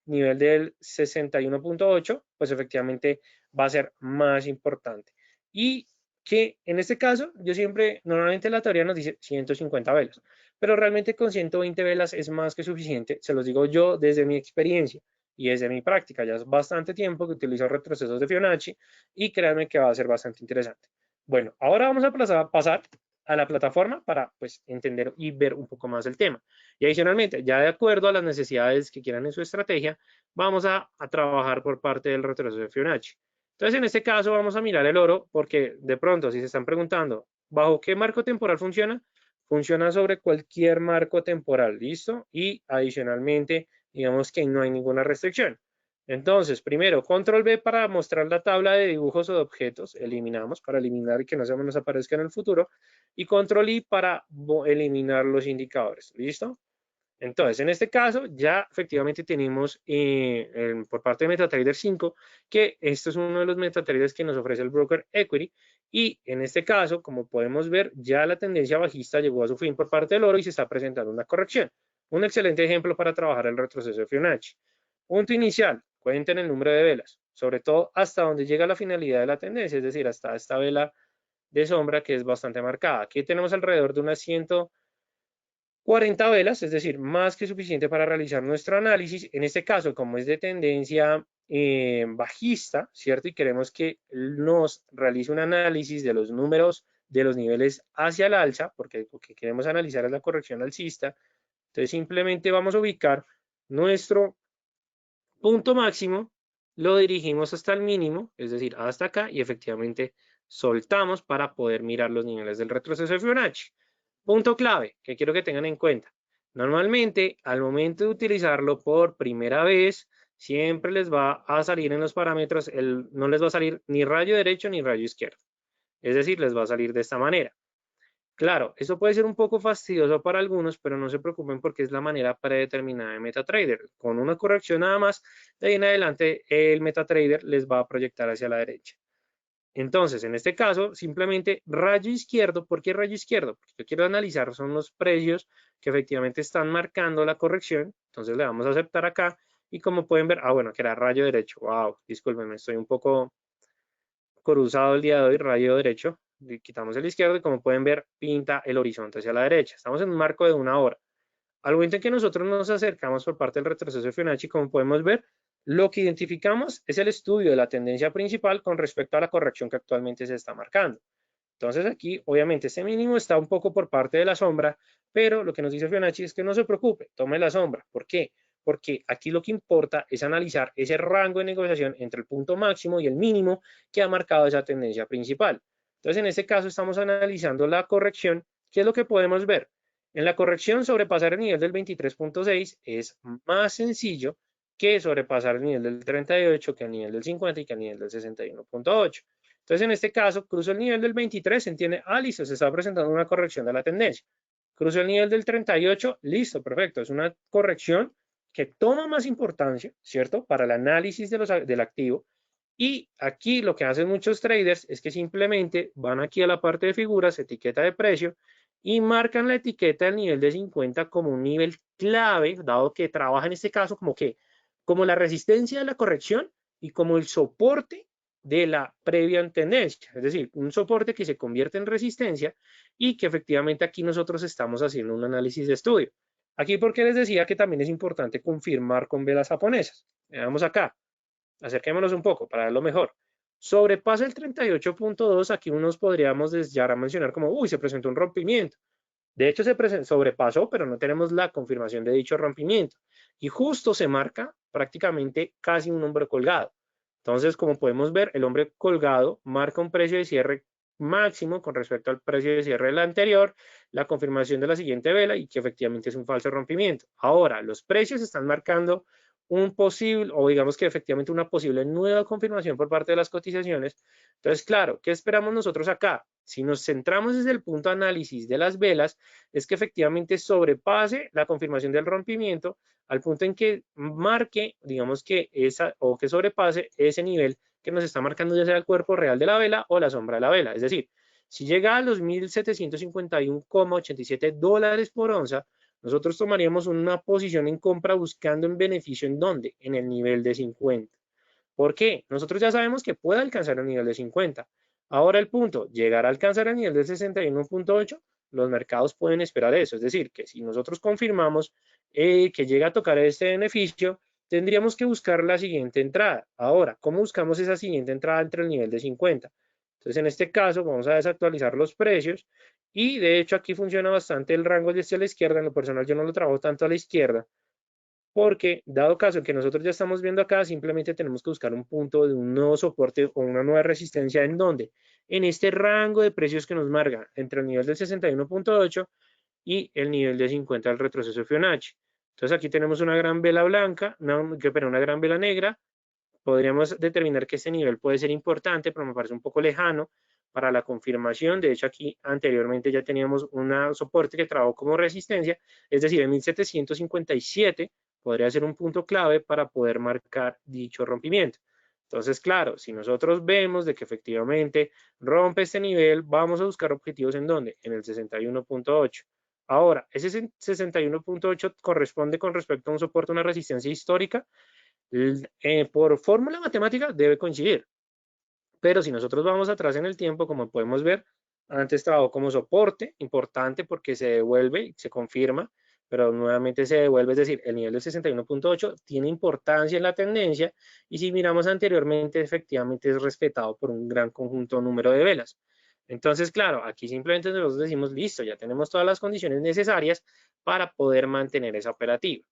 nivel del 61.8, pues efectivamente va a ser más importante. Y que en este caso, yo siempre, normalmente la teoría nos dice 150 velas, pero realmente con 120 velas es más que suficiente, se los digo yo desde mi experiencia y desde mi práctica, ya es bastante tiempo que utilizo retrocesos de Fibonacci y créanme que va a ser bastante interesante. Bueno, ahora vamos a pasar a la plataforma para pues entender y ver un poco más el tema. Y adicionalmente, ya de acuerdo a las necesidades que quieran en su estrategia, vamos a trabajar por parte del retroceso de Fibonacci. Entonces, en este caso vamos a mirar el oro porque de pronto, si se están preguntando, ¿bajo qué marco temporal funciona? Funciona sobre cualquier marco temporal, ¿listo? Y adicionalmente, digamos que no hay ninguna restricción. Entonces, primero, control B para mostrar la tabla de dibujos o de objetos. Eliminamos para eliminar y que no se nos aparezca en el futuro y control I para eliminar los indicadores. ¿Listo? Entonces, en este caso, ya efectivamente tenemos por parte de MetaTrader 5 que esto es uno de los MetaTraders que nos ofrece el broker Equity y en este caso, como podemos ver, ya la tendencia bajista llegó a su fin por parte del oro y se está presentando una corrección. Un excelente ejemplo para trabajar el retroceso de Fibonacci. Punto inicial, cuenten el número de velas, sobre todo hasta donde llega la finalidad de la tendencia, es decir, hasta esta vela de sombra que es bastante marcada. Aquí tenemos alrededor de unas 140 velas, es decir, más que suficiente para realizar nuestro análisis. En este caso, como es de tendencia bajista, ¿cierto? Y queremos que nos realice un análisis de los números de los niveles hacia el alza, porque lo que queremos analizar es la corrección alcista. Entonces, simplemente vamos a ubicar nuestro punto máximo, lo dirigimos hasta el mínimo, es decir, hasta acá, y efectivamente soltamos para poder mirar los niveles del retroceso de Fibonacci. Punto clave que quiero que tengan en cuenta. Normalmente, al momento de utilizarlo por primera vez, siempre les va a salir en los parámetros, no les va a salir ni rayo derecho ni rayo izquierdo. Es decir, les va a salir de esta manera. Claro, eso puede ser un poco fastidioso para algunos, pero no se preocupen porque es la manera predeterminada de MetaTrader. Con una corrección nada más, de ahí en adelante el MetaTrader les va a proyectar hacia la derecha. Entonces, en este caso, simplemente rayo izquierdo. ¿Por qué rayo izquierdo? Porque yo quiero analizar son los precios que efectivamente están marcando la corrección. Entonces le vamos a aceptar acá y como pueden ver, bueno, que era rayo derecho. Wow, discúlpenme, estoy un poco cruzado el día de hoy, rayo derecho, quitamos el izquierdo y como pueden ver pinta el horizonte hacia la derecha. Estamos en un marco de una hora. Al momento en que nosotros nos acercamos por parte del retroceso de Fibonacci, como podemos ver, lo que identificamos es el estudio de la tendencia principal con respecto a la corrección que actualmente se está marcando. Entonces aquí, obviamente, este mínimo está un poco por parte de la sombra, pero lo que nos dice Fibonacci es que no se preocupe, tome la sombra. ¿Por qué? Porque aquí lo que importa es analizar ese rango de negociación entre el punto máximo y el mínimo que ha marcado esa tendencia principal. Entonces, en este caso estamos analizando la corrección. ¿Qué es lo que podemos ver? En la corrección, sobrepasar el nivel del 23.6 es más sencillo que sobrepasar el nivel del 38, que el nivel del 50 y que el nivel del 61.8. Entonces, en este caso, cruzo el nivel del 23, se entiende, listo, se está presentando una corrección de la tendencia. Cruzo el nivel del 38, listo, perfecto, es una corrección que toma más importancia, ¿cierto? Para el análisis del activo. Y aquí lo que hacen muchos traders es que simplemente van aquí a la parte de figuras, etiqueta de precio, y marcan la etiqueta del nivel de 50 como un nivel clave, dado que trabaja en este caso como la resistencia de la corrección y como el soporte de la previa tendencia, es decir, un soporte que se convierte en resistencia y que efectivamente aquí nosotros estamos haciendo un análisis de estudio. Aquí porque les decía que también es importante confirmar con velas japonesas. Veamos acá, acerquémonos un poco para verlo mejor. Sobrepasa el 38.2, aquí unos podríamos ya mencionar como, uy, se presentó un rompimiento. De hecho, sobrepasó, pero no tenemos la confirmación de dicho rompimiento. Y justo se marca prácticamente casi un hombre colgado. Entonces, como podemos ver, el hombre colgado marca un precio de cierre máximo con respecto al precio de cierre de la anterior, la confirmación de la siguiente vela y que efectivamente es un falso rompimiento. Ahora, los precios están marcando un posible, o digamos que efectivamente una posible nueva confirmación por parte de las cotizaciones. Entonces, claro, ¿qué esperamos nosotros acá? Si nos centramos desde el punto de análisis de las velas, es que efectivamente sobrepase la confirmación del rompimiento al punto en que marque, digamos que esa, o que sobrepase ese nivel que nos está marcando ya sea el cuerpo real de la vela o la sombra de la vela. Es decir, si llega a los 1.751,87 dólares por onza, nosotros tomaríamos una posición en compra buscando en beneficio en dónde? En el nivel de 50. ¿Por qué? Nosotros ya sabemos que puede alcanzar el nivel de 50. Ahora el punto, llegar a alcanzar el nivel de 61.8, los mercados pueden esperar eso. Es decir, que si nosotros confirmamos que llega a tocar este beneficio, tendríamos que buscar la siguiente entrada. Ahora, ¿cómo buscamos esa siguiente entrada entre el nivel de 50? Entonces, en este caso, vamos a desactualizar los precios y de hecho aquí funciona bastante el rango de hacia la izquierda. En lo personal, yo no lo trabajo tanto a la izquierda, porque dado caso que nosotros ya estamos viendo acá, simplemente tenemos que buscar un punto de un nuevo soporte o una nueva resistencia. ¿En dónde? En este rango de precios que nos marca entre el nivel del 61.8 y el nivel de 50 del retroceso Fibonacci. Entonces aquí tenemos una gran vela blanca, pero una gran vela negra. Podríamos determinar que este nivel puede ser importante, pero me parece un poco lejano para la confirmación. De hecho, aquí anteriormente ya teníamos un soporte que trabajó como resistencia, es decir, en 1757 podría ser un punto clave para poder marcar dicho rompimiento. Entonces, claro, si nosotros vemos de que efectivamente rompe este nivel, vamos a buscar objetivos en dónde? En el 61.8. Ahora, ese 61.8 corresponde con respecto a un soporte, una resistencia histórica. Por fórmula matemática debe coincidir, pero si nosotros vamos atrás en el tiempo, como podemos ver, antes trabajó como soporte, importante porque se devuelve, se confirma, pero nuevamente se devuelve, es decir, el nivel de 61.8 tiene importancia en la tendencia y si miramos anteriormente, efectivamente es respetado por un gran conjunto número de velas. Entonces, claro, aquí simplemente nosotros decimos, listo, ya tenemos todas las condiciones necesarias para poder mantener esa operativa.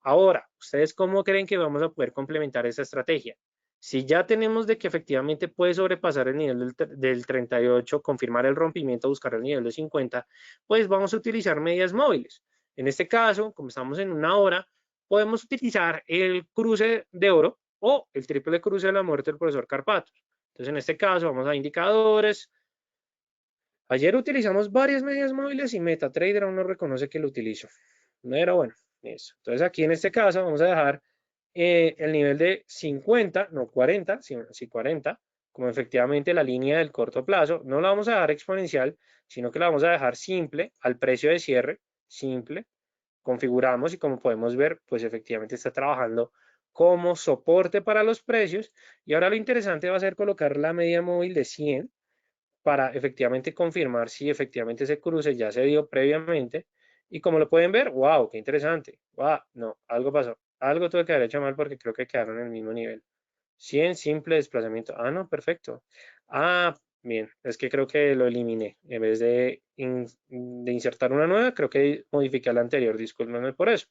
Ahora, ¿ustedes cómo creen que vamos a poder complementar esa estrategia? Si ya tenemos de que efectivamente puede sobrepasar el nivel del 38, confirmar el rompimiento, buscar el nivel de 50, pues vamos a utilizar medias móviles. En este caso, como estamos en una hora, podemos utilizar el cruce de oro o el triple cruce de la muerte del profesor Carpatos. Entonces, en este caso, vamos a indicadores. Ayer utilizamos varias medias móviles y MetaTrader aún no reconoce que lo utilizo. Pero bueno, eso. Entonces aquí en este caso vamos a dejar el nivel de 50, no 40, sí 40, como efectivamente la línea del corto plazo. No la vamos a dejar exponencial, sino que la vamos a dejar simple al precio de cierre, simple. Configuramos y como podemos ver, pues efectivamente está trabajando como soporte para los precios. Y ahora lo interesante va a ser colocar la media móvil de 100 para efectivamente confirmar si efectivamente ese cruce ya se dio previamente. Y como lo pueden ver, wow, qué interesante. Wow, no, algo pasó. Algo tuve que haber hecho mal porque creo que quedaron en el mismo nivel. 100 simple desplazamiento. Ah, no, perfecto. Ah, bien, es que creo que lo eliminé. En vez de insertar una nueva, creo que modifiqué la anterior. Discúlpenme por eso.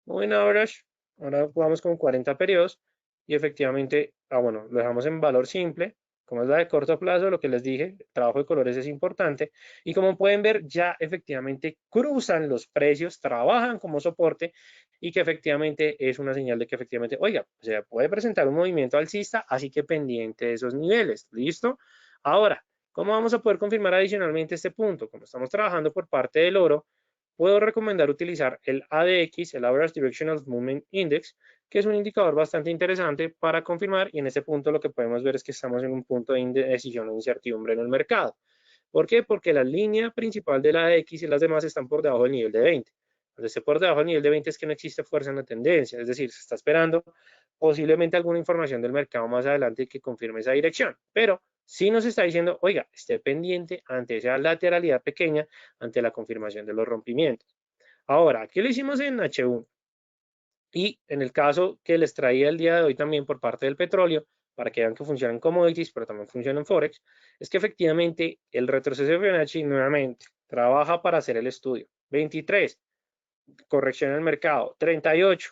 Moving average. Ahora jugamos con 40 periodos y efectivamente, bueno, lo dejamos en valor simple. Como es la de corto plazo, lo que les dije, el trabajo de colores es importante. Y como pueden ver, ya efectivamente cruzan los precios, trabajan como soporte y que efectivamente es una señal de que efectivamente, oiga, se puede presentar un movimiento alcista, así que pendiente de esos niveles. ¿Listo? Ahora, ¿cómo vamos a poder confirmar adicionalmente este punto? Como estamos trabajando por parte del oro, puedo recomendar utilizar el ADX, el Average Directional Movement Index, que es un indicador bastante interesante para confirmar y en este punto lo que podemos ver es que estamos en un punto de indecisión o incertidumbre en el mercado. ¿Por qué? Porque la línea principal de la ADX y las demás están por debajo del nivel de 20. Cuando esté por debajo del nivel de 20 es que no existe fuerza en la tendencia, es decir, se está esperando posiblemente alguna información del mercado más adelante que confirme esa dirección, pero sí nos está diciendo, oiga, esté pendiente ante esa lateralidad pequeña, ante la confirmación de los rompimientos. Ahora, aquí lo hicimos en H1 y en el caso que les traía el día de hoy también por parte del petróleo, para que vean que funcionan commodities, pero también funcionan Forex, es que efectivamente el retroceso de Fibonacci nuevamente trabaja para hacer el estudio. 23, corrección en el mercado. 38,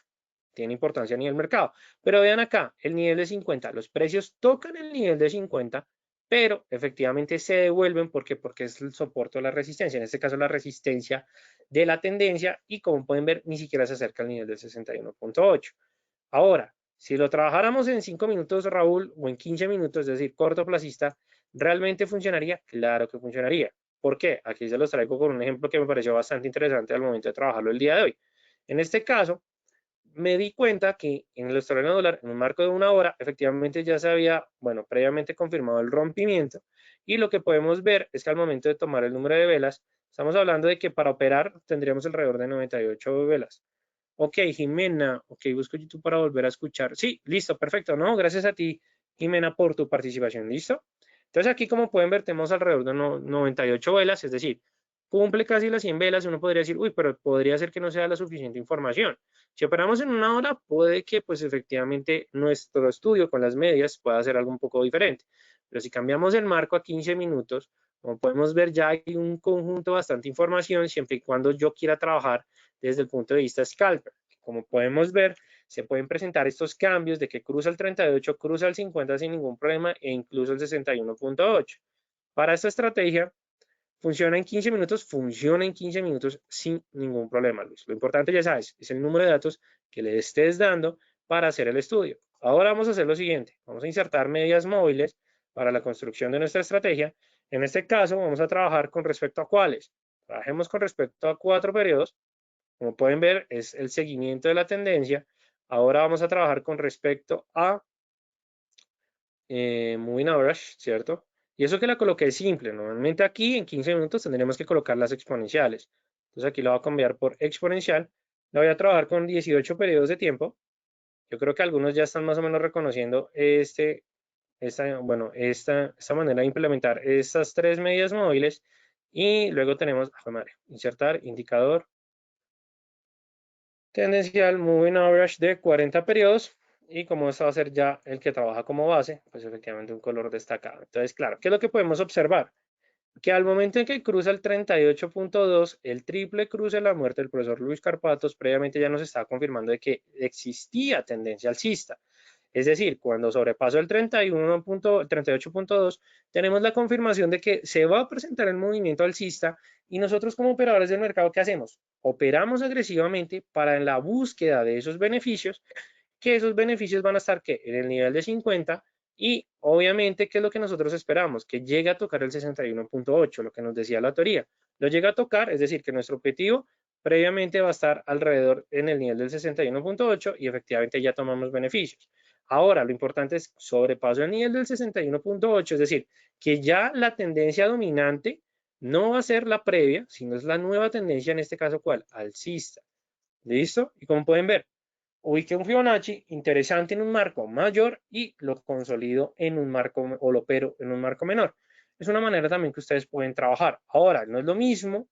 tiene importancia a nivel mercado. Pero vean acá, el nivel de 50, los precios tocan el nivel de 50 pero efectivamente se devuelven porque es el soporte o la resistencia, en este caso la resistencia de la tendencia, y como pueden ver, ni siquiera se acerca al nivel del 61.8. Ahora, si lo trabajáramos en 5 minutos, Raúl, o en 15 minutos, es decir, cortoplacista, ¿realmente funcionaría? Claro que funcionaría. ¿Por qué? Aquí se los traigo con un ejemplo que me pareció bastante interesante al momento de trabajarlo el día de hoy. En este caso, me di cuenta que en el australiano dólar, en un marco de una hora, efectivamente ya se había, bueno, previamente confirmado el rompimiento, y lo que podemos ver es que al momento de tomar el número de velas, estamos hablando de que para operar tendríamos alrededor de 98 velas. Ok, Jimena, ok, busco YouTube para volver a escuchar. Sí, listo, perfecto, ¿no? Gracias a ti, Jimena, por tu participación, ¿listo? Entonces aquí, como pueden ver, tenemos alrededor de 98 velas, es decir, cumple casi las 100 velas. Uno podría decir, uy, pero podría ser que no sea la suficiente información. Si operamos en una hora, puede que, pues, efectivamente, nuestro estudio con las medias pueda ser algo un poco diferente. Pero si cambiamos el marco a 15 minutos, como podemos ver, ya hay un conjunto bastante información, siempre y cuando yo quiera trabajar desde el punto de vista scalper. Como podemos ver, se pueden presentar estos cambios de que cruza el 38, cruza el 50 sin ningún problema, e incluso el 61.8. Para esta estrategia, funciona en 15 minutos, funciona en 15 minutos sin ningún problema, Luis. Lo importante, ya sabes, es el número de datos que le estés dando para hacer el estudio. Ahora vamos a hacer lo siguiente. Vamos a insertar medias móviles para la construcción de nuestra estrategia. En este caso, vamos a trabajar con respecto a cuáles. Trabajemos con respecto a 4 periodos. Como pueden ver, es el seguimiento de la tendencia. Ahora vamos a trabajar con respecto a Moving Average, ¿cierto? Y eso que la coloqué simple. Normalmente aquí en 15 minutos tendremos que colocar las exponenciales. Entonces aquí lo voy a cambiar por exponencial. La voy a trabajar con 18 periodos de tiempo. Yo creo que algunos ya están más o menos reconociendo esta manera de implementar estas 3 medias móviles. Y luego tenemos, madre, insertar indicador tendencial Moving Average de 40 periodos, y como este va a ser ya el que trabaja como base, pues efectivamente un color destacado. Entonces, claro, ¿qué es lo que podemos observar? Que al momento en que cruza el 38.2, el triple cruce, la muerte del profesor Luis Carpatos, previamente ya nos estaba confirmando de que existía tendencia alcista. Es decir, cuando sobrepasó el 38.2, tenemos la confirmación de que se va a presentar el movimiento alcista, y nosotros como operadores del mercado, ¿qué hacemos? Operamos agresivamente para en la búsqueda de esos beneficios, que esos beneficios van a estar ¿qué? En el nivel de 50, y obviamente, ¿qué es lo que nosotros esperamos? Que llegue a tocar el 61.8, lo que nos decía la teoría. Lo llega a tocar, es decir, que nuestro objetivo previamente va a estar alrededor en el nivel del 61.8, y efectivamente ya tomamos beneficios. Ahora, lo importante es sobrepaso el nivel del 61.8, es decir, que ya la tendencia dominante no va a ser la previa, sino es la nueva tendencia, en este caso, ¿cuál? Alcista. ¿Listo? Y como pueden ver, ubiqué un Fibonacci interesante en un marco mayor y lo consolido en un marco, o lo opero en un marco menor. Es una manera también que ustedes pueden trabajar. Ahora, no es lo mismo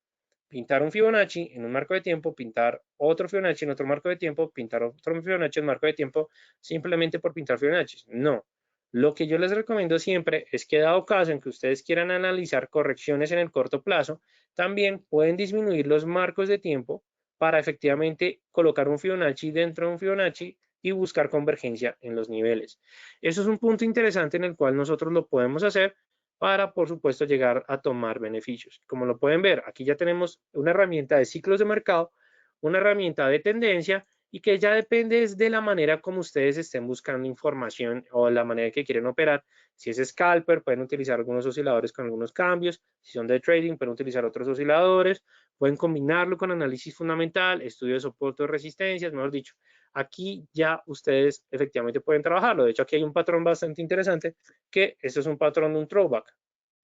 pintar un Fibonacci en un marco de tiempo, pintar otro Fibonacci en otro marco de tiempo, pintar otro Fibonacci en marco de tiempo, simplemente por pintar Fibonacci. No. Lo que yo les recomiendo siempre es que, dado caso en que ustedes quieran analizar correcciones en el corto plazo, también pueden disminuir los marcos de tiempo para efectivamente colocar un Fibonacci dentro de un Fibonacci y buscar convergencia en los niveles. Eso es un punto interesante en el cual nosotros lo podemos hacer para, por supuesto, llegar a tomar beneficios. Como lo pueden ver, aquí ya tenemos una herramienta de ciclos de mercado, una herramienta de tendencia, y que ya depende de la manera como ustedes estén buscando información o la manera que quieren operar. Si es scalper, pueden utilizar algunos osciladores con algunos cambios. Si son de trading, pueden utilizar otros osciladores. Pueden combinarlo con análisis fundamental, estudio de soporte o resistencias, mejor dicho. Aquí ya ustedes efectivamente pueden trabajarlo. De hecho, aquí hay un patrón bastante interesante, que esto es un patrón de un throwback.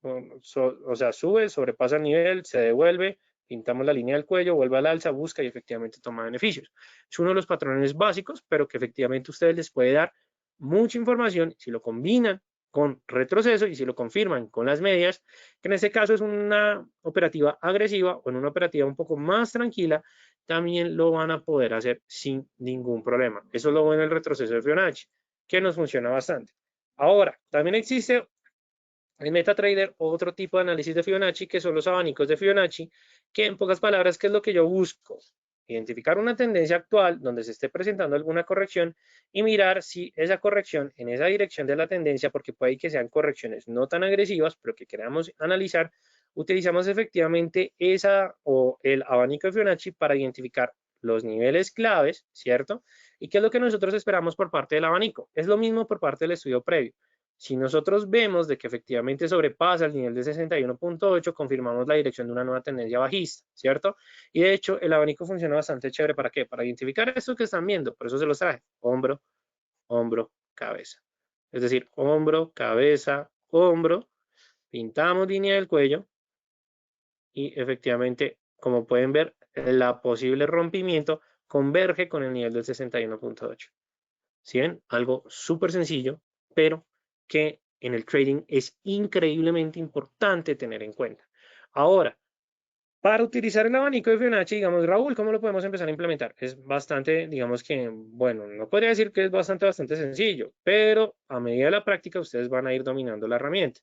O sea, sube, sobrepasa el nivel, se devuelve, pintamos la línea del cuello, vuelve al alza, busca y efectivamente toma beneficios. Es uno de los patrones básicos, pero que efectivamente ustedes les puede dar mucha información si lo combinan con retroceso y si lo confirman con las medias, que en este caso es una operativa agresiva, o en una operativa un poco más tranquila, también lo van a poder hacer sin ningún problema. Eso es lo bueno del retroceso de Fibonacci, que nos funciona bastante. Ahora, también existe en MetaTrader otro tipo de análisis de Fibonacci, que son los abanicos de Fibonacci, que en pocas palabras, ¿qué es lo que yo busco? identificar una tendencia actual donde se esté presentando alguna corrección y mirar si esa corrección en esa dirección de la tendencia, porque puede que sean correcciones no tan agresivas, pero que queramos analizar, utilizamos efectivamente esa o el abanico de Fibonacci para identificar los niveles claves, ¿cierto? ¿Y qué es lo que nosotros esperamos por parte del abanico? Es lo mismo por parte del estudio previo. Si nosotros vemos de que efectivamente sobrepasa el nivel de 61.8, confirmamos la dirección de una nueva tendencia bajista, ¿cierto? Y de hecho, el abanico funciona bastante chévere. ¿Para qué? Para identificar esto que están viendo. Por eso se los traje. Hombro, hombro, cabeza. Es decir, hombro, cabeza, hombro. Pintamos línea del cuello y efectivamente, como pueden ver, la posible rompimiento converge con el nivel del 61.8. ¿Sí ven? Algo súper sencillo, pero que en el trading es increíblemente importante tener en cuenta. Ahora, para utilizar el abanico de Fibonacci, digamos, Raúl, ¿cómo lo podemos empezar a implementar? Es bastante, digamos que, bueno, no podría decir que es bastante sencillo, pero a medida de la práctica ustedes van a ir dominando la herramienta.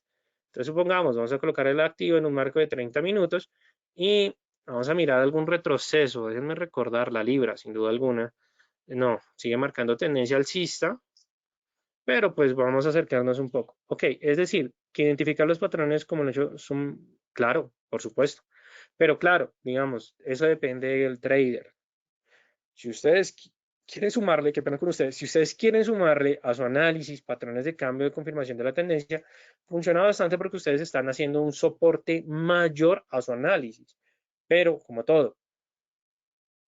Entonces, supongamos, vamos a colocar el activo en un marco de 30 minutos y vamos a mirar algún retroceso. Déjenme recordar la libra, sin duda alguna. No, sigue marcando tendencia alcista, pero pues vamos a acercarnos un poco. Ok, es decir, que identificar los patrones como lo he hecho son, claro, por supuesto. Pero claro, digamos, eso depende del trader. Si ustedes quieren sumarle, qué pena con ustedes, si ustedes quieren sumarle a su análisis patrones de cambio de confirmación de la tendencia, funciona bastante porque ustedes están haciendo un soporte mayor a su análisis. Pero, como todo,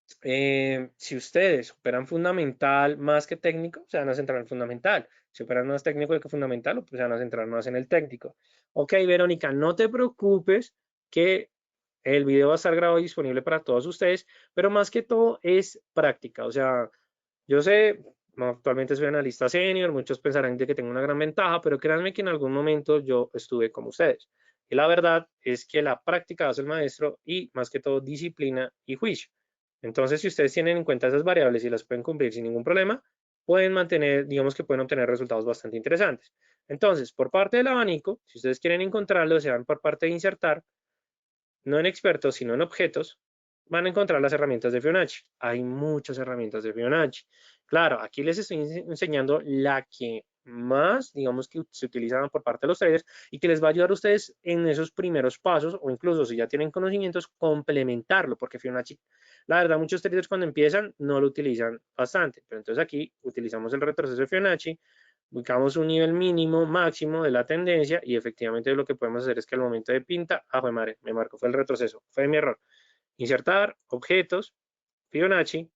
si ustedes operan fundamental más que técnico, se van a centrar en fundamental. Si operan más técnico que fundamental, pues se van a centrar más en el técnico. Ok, Verónica, no te preocupes que el video va a estar grabado y disponible para todos ustedes, pero más que todo es práctica. O sea, yo sé, actualmente soy analista senior, muchos pensarán de que tengo una gran ventaja, pero créanme que en algún momento yo estuve como ustedes. Y la verdad es que la práctica hace el maestro y más que todo disciplina y juicio. Entonces, si ustedes tienen en cuenta esas variables y las pueden cumplir sin ningún problema, pueden mantener, digamos que pueden obtener resultados bastante interesantes. Entonces, por parte del abanico, si ustedes quieren encontrarlo, se van por parte de insertar, no en expertos, sino en objetos, van a encontrar las herramientas de Fibonacci. Hay muchas herramientas de Fibonacci. Claro, aquí les estoy enseñando la que más, digamos, que se utilizan por parte de los traders y que les va a ayudar a ustedes en esos primeros pasos o incluso si ya tienen conocimientos, complementarlo, porque Fibonacci, la verdad, muchos traders cuando empiezan no lo utilizan bastante, pero entonces aquí utilizamos el retroceso de Fibonacci, buscamos un nivel mínimo, máximo de la tendencia y efectivamente lo que podemos hacer es que al momento de pinta, fue madre, me marcó, fue el retroceso, fue mi error. Insertar objetos, Fibonacci,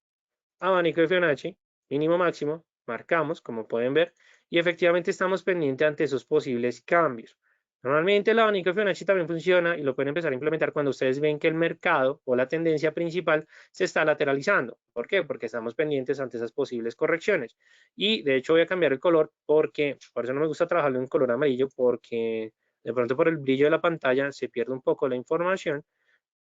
abanico de Fibonacci, mínimo, máximo, marcamos, como pueden ver, y efectivamente estamos pendientes ante esos posibles cambios. Normalmente el abanico de Fibonacci también funciona y lo pueden empezar a implementar cuando ustedes ven que el mercado o la tendencia principal se está lateralizando. ¿Por qué? Porque estamos pendientes ante esas posibles correcciones. Y de hecho voy a cambiar el color porque, por eso no me gusta trabajarlo en color amarillo, porque de pronto por el brillo de la pantalla se pierde un poco la información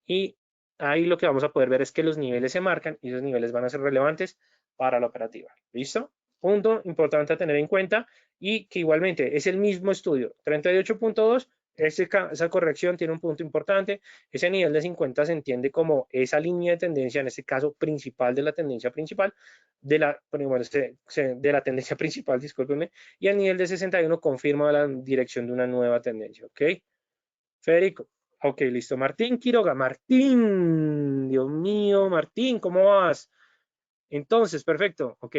y ahí lo que vamos a poder ver es que los niveles se marcan y esos niveles van a ser relevantes para la operativa. ¿Listo? Punto importante a tener en cuenta y que igualmente es el mismo estudio. 38.2, esa corrección tiene un punto importante. Ese nivel de 50 se entiende como esa línea de tendencia, en este caso principal de la tendencia principal, de la tendencia principal, discúlpenme, y el nivel de 61 confirma la dirección de una nueva tendencia. ¿Ok? Federico. Ok, listo. Martín Quiroga. Martín, Dios mío, Martín, ¿cómo vas? Entonces, perfecto. Ok.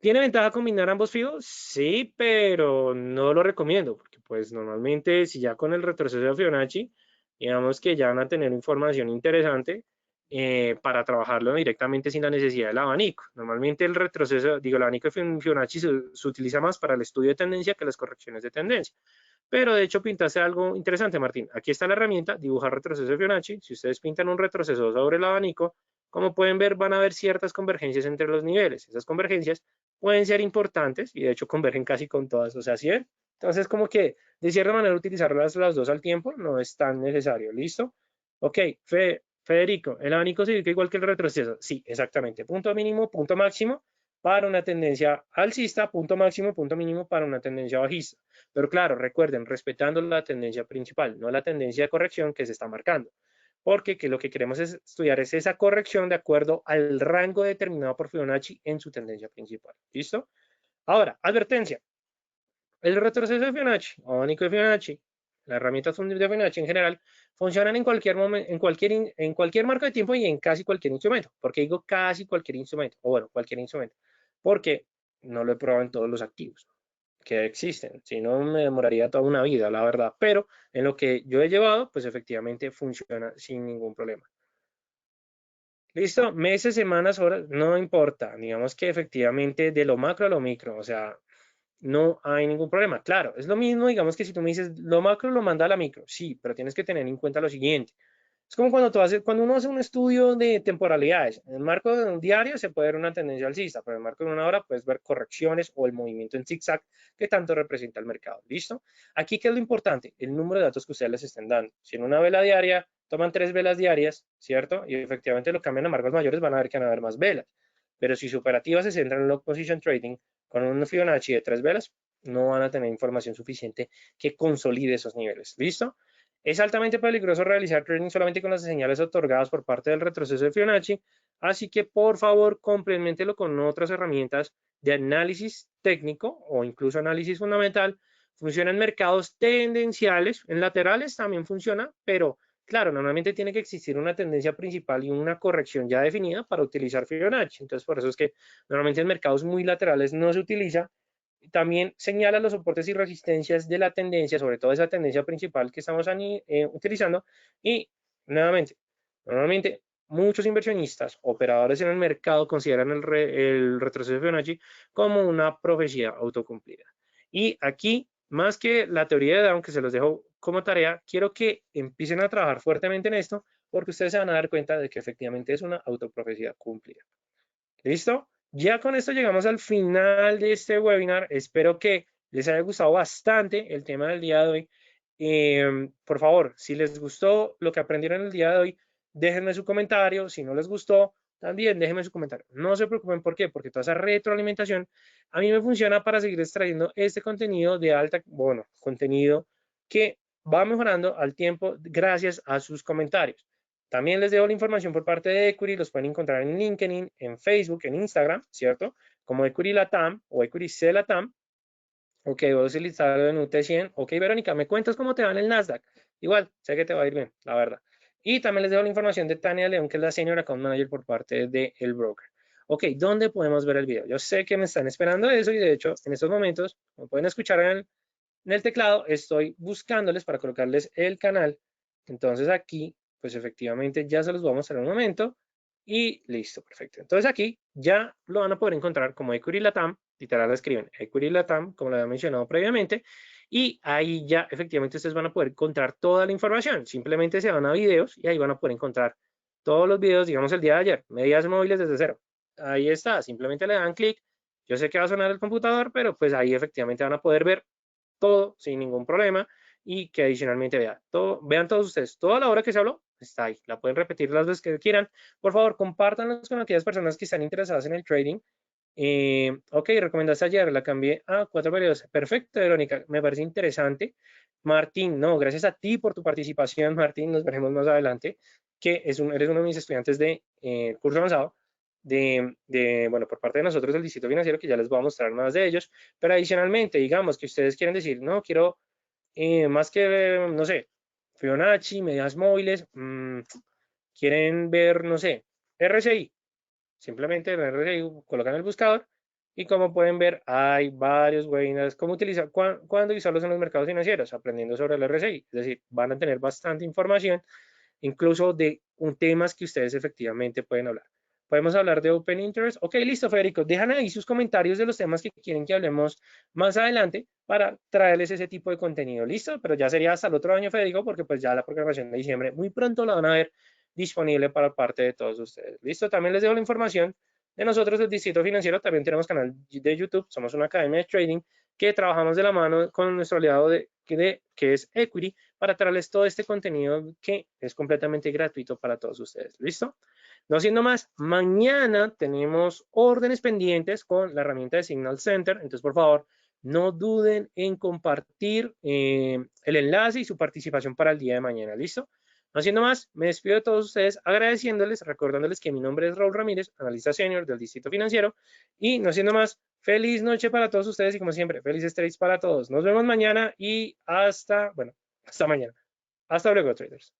¿Tiene ventaja combinar ambos fijos? Sí, pero no lo recomiendo, porque pues normalmente si ya con el retroceso de Fibonacci, digamos que ya van a tener información interesante para trabajarlo directamente sin la necesidad del abanico. Normalmente el retroceso, digo, el abanico de Fibonacci se utiliza más para el estudio de tendencia que las correcciones de tendencia. Pero de hecho pintaste algo interesante, Martín. Aquí está la herramienta, dibujar retroceso de Fibonacci. Si ustedes pintan un retroceso sobre el abanico, como pueden ver, van a haber ciertas convergencias entre los niveles. Esas convergencias pueden ser importantes y de hecho convergen casi con todas. O sea, ¿sí ven? Entonces, como que de cierta manera utilizar las dos al tiempo no es tan necesario. ¿Listo? Ok, Federico, el abanico se ubica igual que el retroceso. Sí, exactamente. Punto mínimo, punto máximo para una tendencia alcista, punto máximo, punto mínimo para una tendencia bajista. Pero claro, recuerden, respetando la tendencia principal, no la tendencia de corrección que se está marcando. porque lo que queremos es estudiar es esa corrección de acuerdo al rango determinado por Fibonacci en su tendencia principal. ¿Listo? Ahora, advertencia. El retroceso de Fibonacci, abanico de Fibonacci, las herramientas de Fibonacci en general, funcionan en cualquier momento, en cualquier marco de tiempo y en casi cualquier instrumento. ¿Por qué digo casi cualquier instrumento? O bueno, cualquier instrumento. Porque no lo he probado en todos los activos que existen. Si no, me demoraría toda una vida, la verdad. Pero en lo que yo he llevado, pues efectivamente funciona sin ningún problema. Listo, meses, semanas, horas, no importa. Digamos que efectivamente de lo macro a lo micro, o sea, no hay ningún problema. Claro, es lo mismo, digamos que si tú me dices, lo macro lo manda a la micro, sí, pero tienes que tener en cuenta lo siguiente. Es como cuando uno hace un estudio de temporalidades. En el marco de un diario se puede ver una tendencia alcista, pero en el marco de una hora puedes ver correcciones o el movimiento en zigzag que tanto representa el mercado. ¿Listo? Aquí, ¿qué es lo importante? El número de datos que ustedes les estén dando. Si en una vela diaria toman 3 velas diarias, ¿cierto? Y efectivamente lo cambian a marcos mayores, van a ver que van a haber más velas. Pero si su operativa se centra en long position trading con un Fibonacci de 3 velas, no van a tener información suficiente que consolide esos niveles. ¿Listo? Es altamente peligroso realizar trading solamente con las señales otorgadas por parte del retroceso de Fibonacci, así que por favor compleméntelo con otras herramientas de análisis técnico o incluso análisis fundamental. Funciona en mercados tendenciales, en laterales también funciona, pero claro, normalmente tiene que existir una tendencia principal y una corrección ya definida para utilizar Fibonacci. Entonces, por eso es que normalmente en mercados muy laterales no se utiliza. También señala los soportes y resistencias de la tendencia, sobre todo esa tendencia principal que estamos utilizando. Y nuevamente, normalmente muchos inversionistas, operadores en el mercado, consideran el retroceso de Fibonacci como una profecía autocumplida. Y aquí, más que la teoría de Down, que se los dejo como tarea, quiero que empiecen a trabajar fuertemente en esto, porque ustedes se van a dar cuenta de que efectivamente es una autoprofecía cumplida. ¿Listo? Ya con esto llegamos al final de este webinar. Espero que les haya gustado bastante el tema del día de hoy. Por favor, si les gustó lo que aprendieron el día de hoy, déjenme su comentario. Si no les gustó, también déjenme su comentario. No se preocupen, ¿por qué? Porque toda esa retroalimentación a mí me funciona para seguir extrayendo este contenido de alta, bueno, contenido que va mejorando al tiempo gracias a sus comentarios. También les dejo la información por parte de Equity, los pueden encontrar en LinkedIn, en Facebook, en Instagram, ¿cierto? Como Equity Latam o Equity C Latam. Ok, voy a utilizarlo en UT100. Ok, Verónica, ¿me cuentas cómo te va en el Nasdaq? Igual, sé que te va a ir bien, la verdad. Y también les dejo la información de Tania León, que es la Senior Account Manager por parte del broker. Ok, ¿dónde podemos ver el video? Yo sé que me están esperando eso y de hecho, en estos momentos, como pueden escuchar en el teclado, estoy buscándoles para colocarles el canal. Entonces aquí, pues efectivamente ya se los voy a mostrar en un momento y listo, perfecto. Entonces aquí ya lo van a poder encontrar como Equity Latam, literal lo escriben Equity Latam, como lo había mencionado previamente, y ahí ya efectivamente ustedes van a poder encontrar toda la información. Simplemente se van a videos y ahí van a poder encontrar todos los videos, digamos el día de ayer, medidas móviles desde cero. Ahí está, simplemente le dan clic. Yo sé que va a sonar el computador, pero pues ahí efectivamente van a poder ver todo sin ningún problema y que adicionalmente vean todos ustedes, toda la hora que se habló está ahí, la pueden repetir las veces que quieran. Por favor, compártanlos con aquellas personas que están interesadas en el trading. Ok, recomendaste ayer, la cambié a 4 periodos. Perfecto, Verónica, me parece interesante. Martín, no, gracias a ti por tu participación, Martín, nos veremos más adelante, que eres uno de mis estudiantes de curso avanzado bueno, por parte de nosotros del Distrito Financiero, que ya les voy a mostrar más de ellos, pero adicionalmente, digamos que ustedes quieren decir, no, quiero más que, no sé, Fibonacci, medidas móviles, quieren ver, no sé, RSI, simplemente en RSI colocan el buscador y como pueden ver, hay varios webinars, cómo utilizar, cuándo usarlos en los mercados financieros, aprendiendo sobre el RSI, es decir, van a tener bastante información, incluso de temas que ustedes efectivamente pueden hablar. Podemos hablar de Open Interest. Ok, listo, Federico. Dejan ahí sus comentarios de los temas que quieren que hablemos más adelante para traerles ese tipo de contenido. Listo, pero ya sería hasta el otro año, Federico, porque pues ya la programación de diciembre muy pronto la van a ver disponible para parte de todos ustedes. Listo, también les dejo la información de nosotros del Distrito Financiero. También tenemos canal de YouTube. Somos una academia de trading que trabajamos de la mano con nuestro aliado que es Equity para traerles todo este contenido que es completamente gratuito para todos ustedes. ¿Listo? No siendo más, mañana tenemos órdenes pendientes con la herramienta de Signal Center. Entonces, por favor, no duden en compartir el enlace y su participación para el día de mañana. ¿Listo? No siendo más, me despido de todos ustedes agradeciéndoles, recordándoles que mi nombre es Raúl Ramírez, analista senior del Distrito Financiero. Y no siendo más, feliz noche para todos ustedes y como siempre, felices trades para todos. Nos vemos mañana y hasta, bueno, hasta mañana. Hasta luego, traders.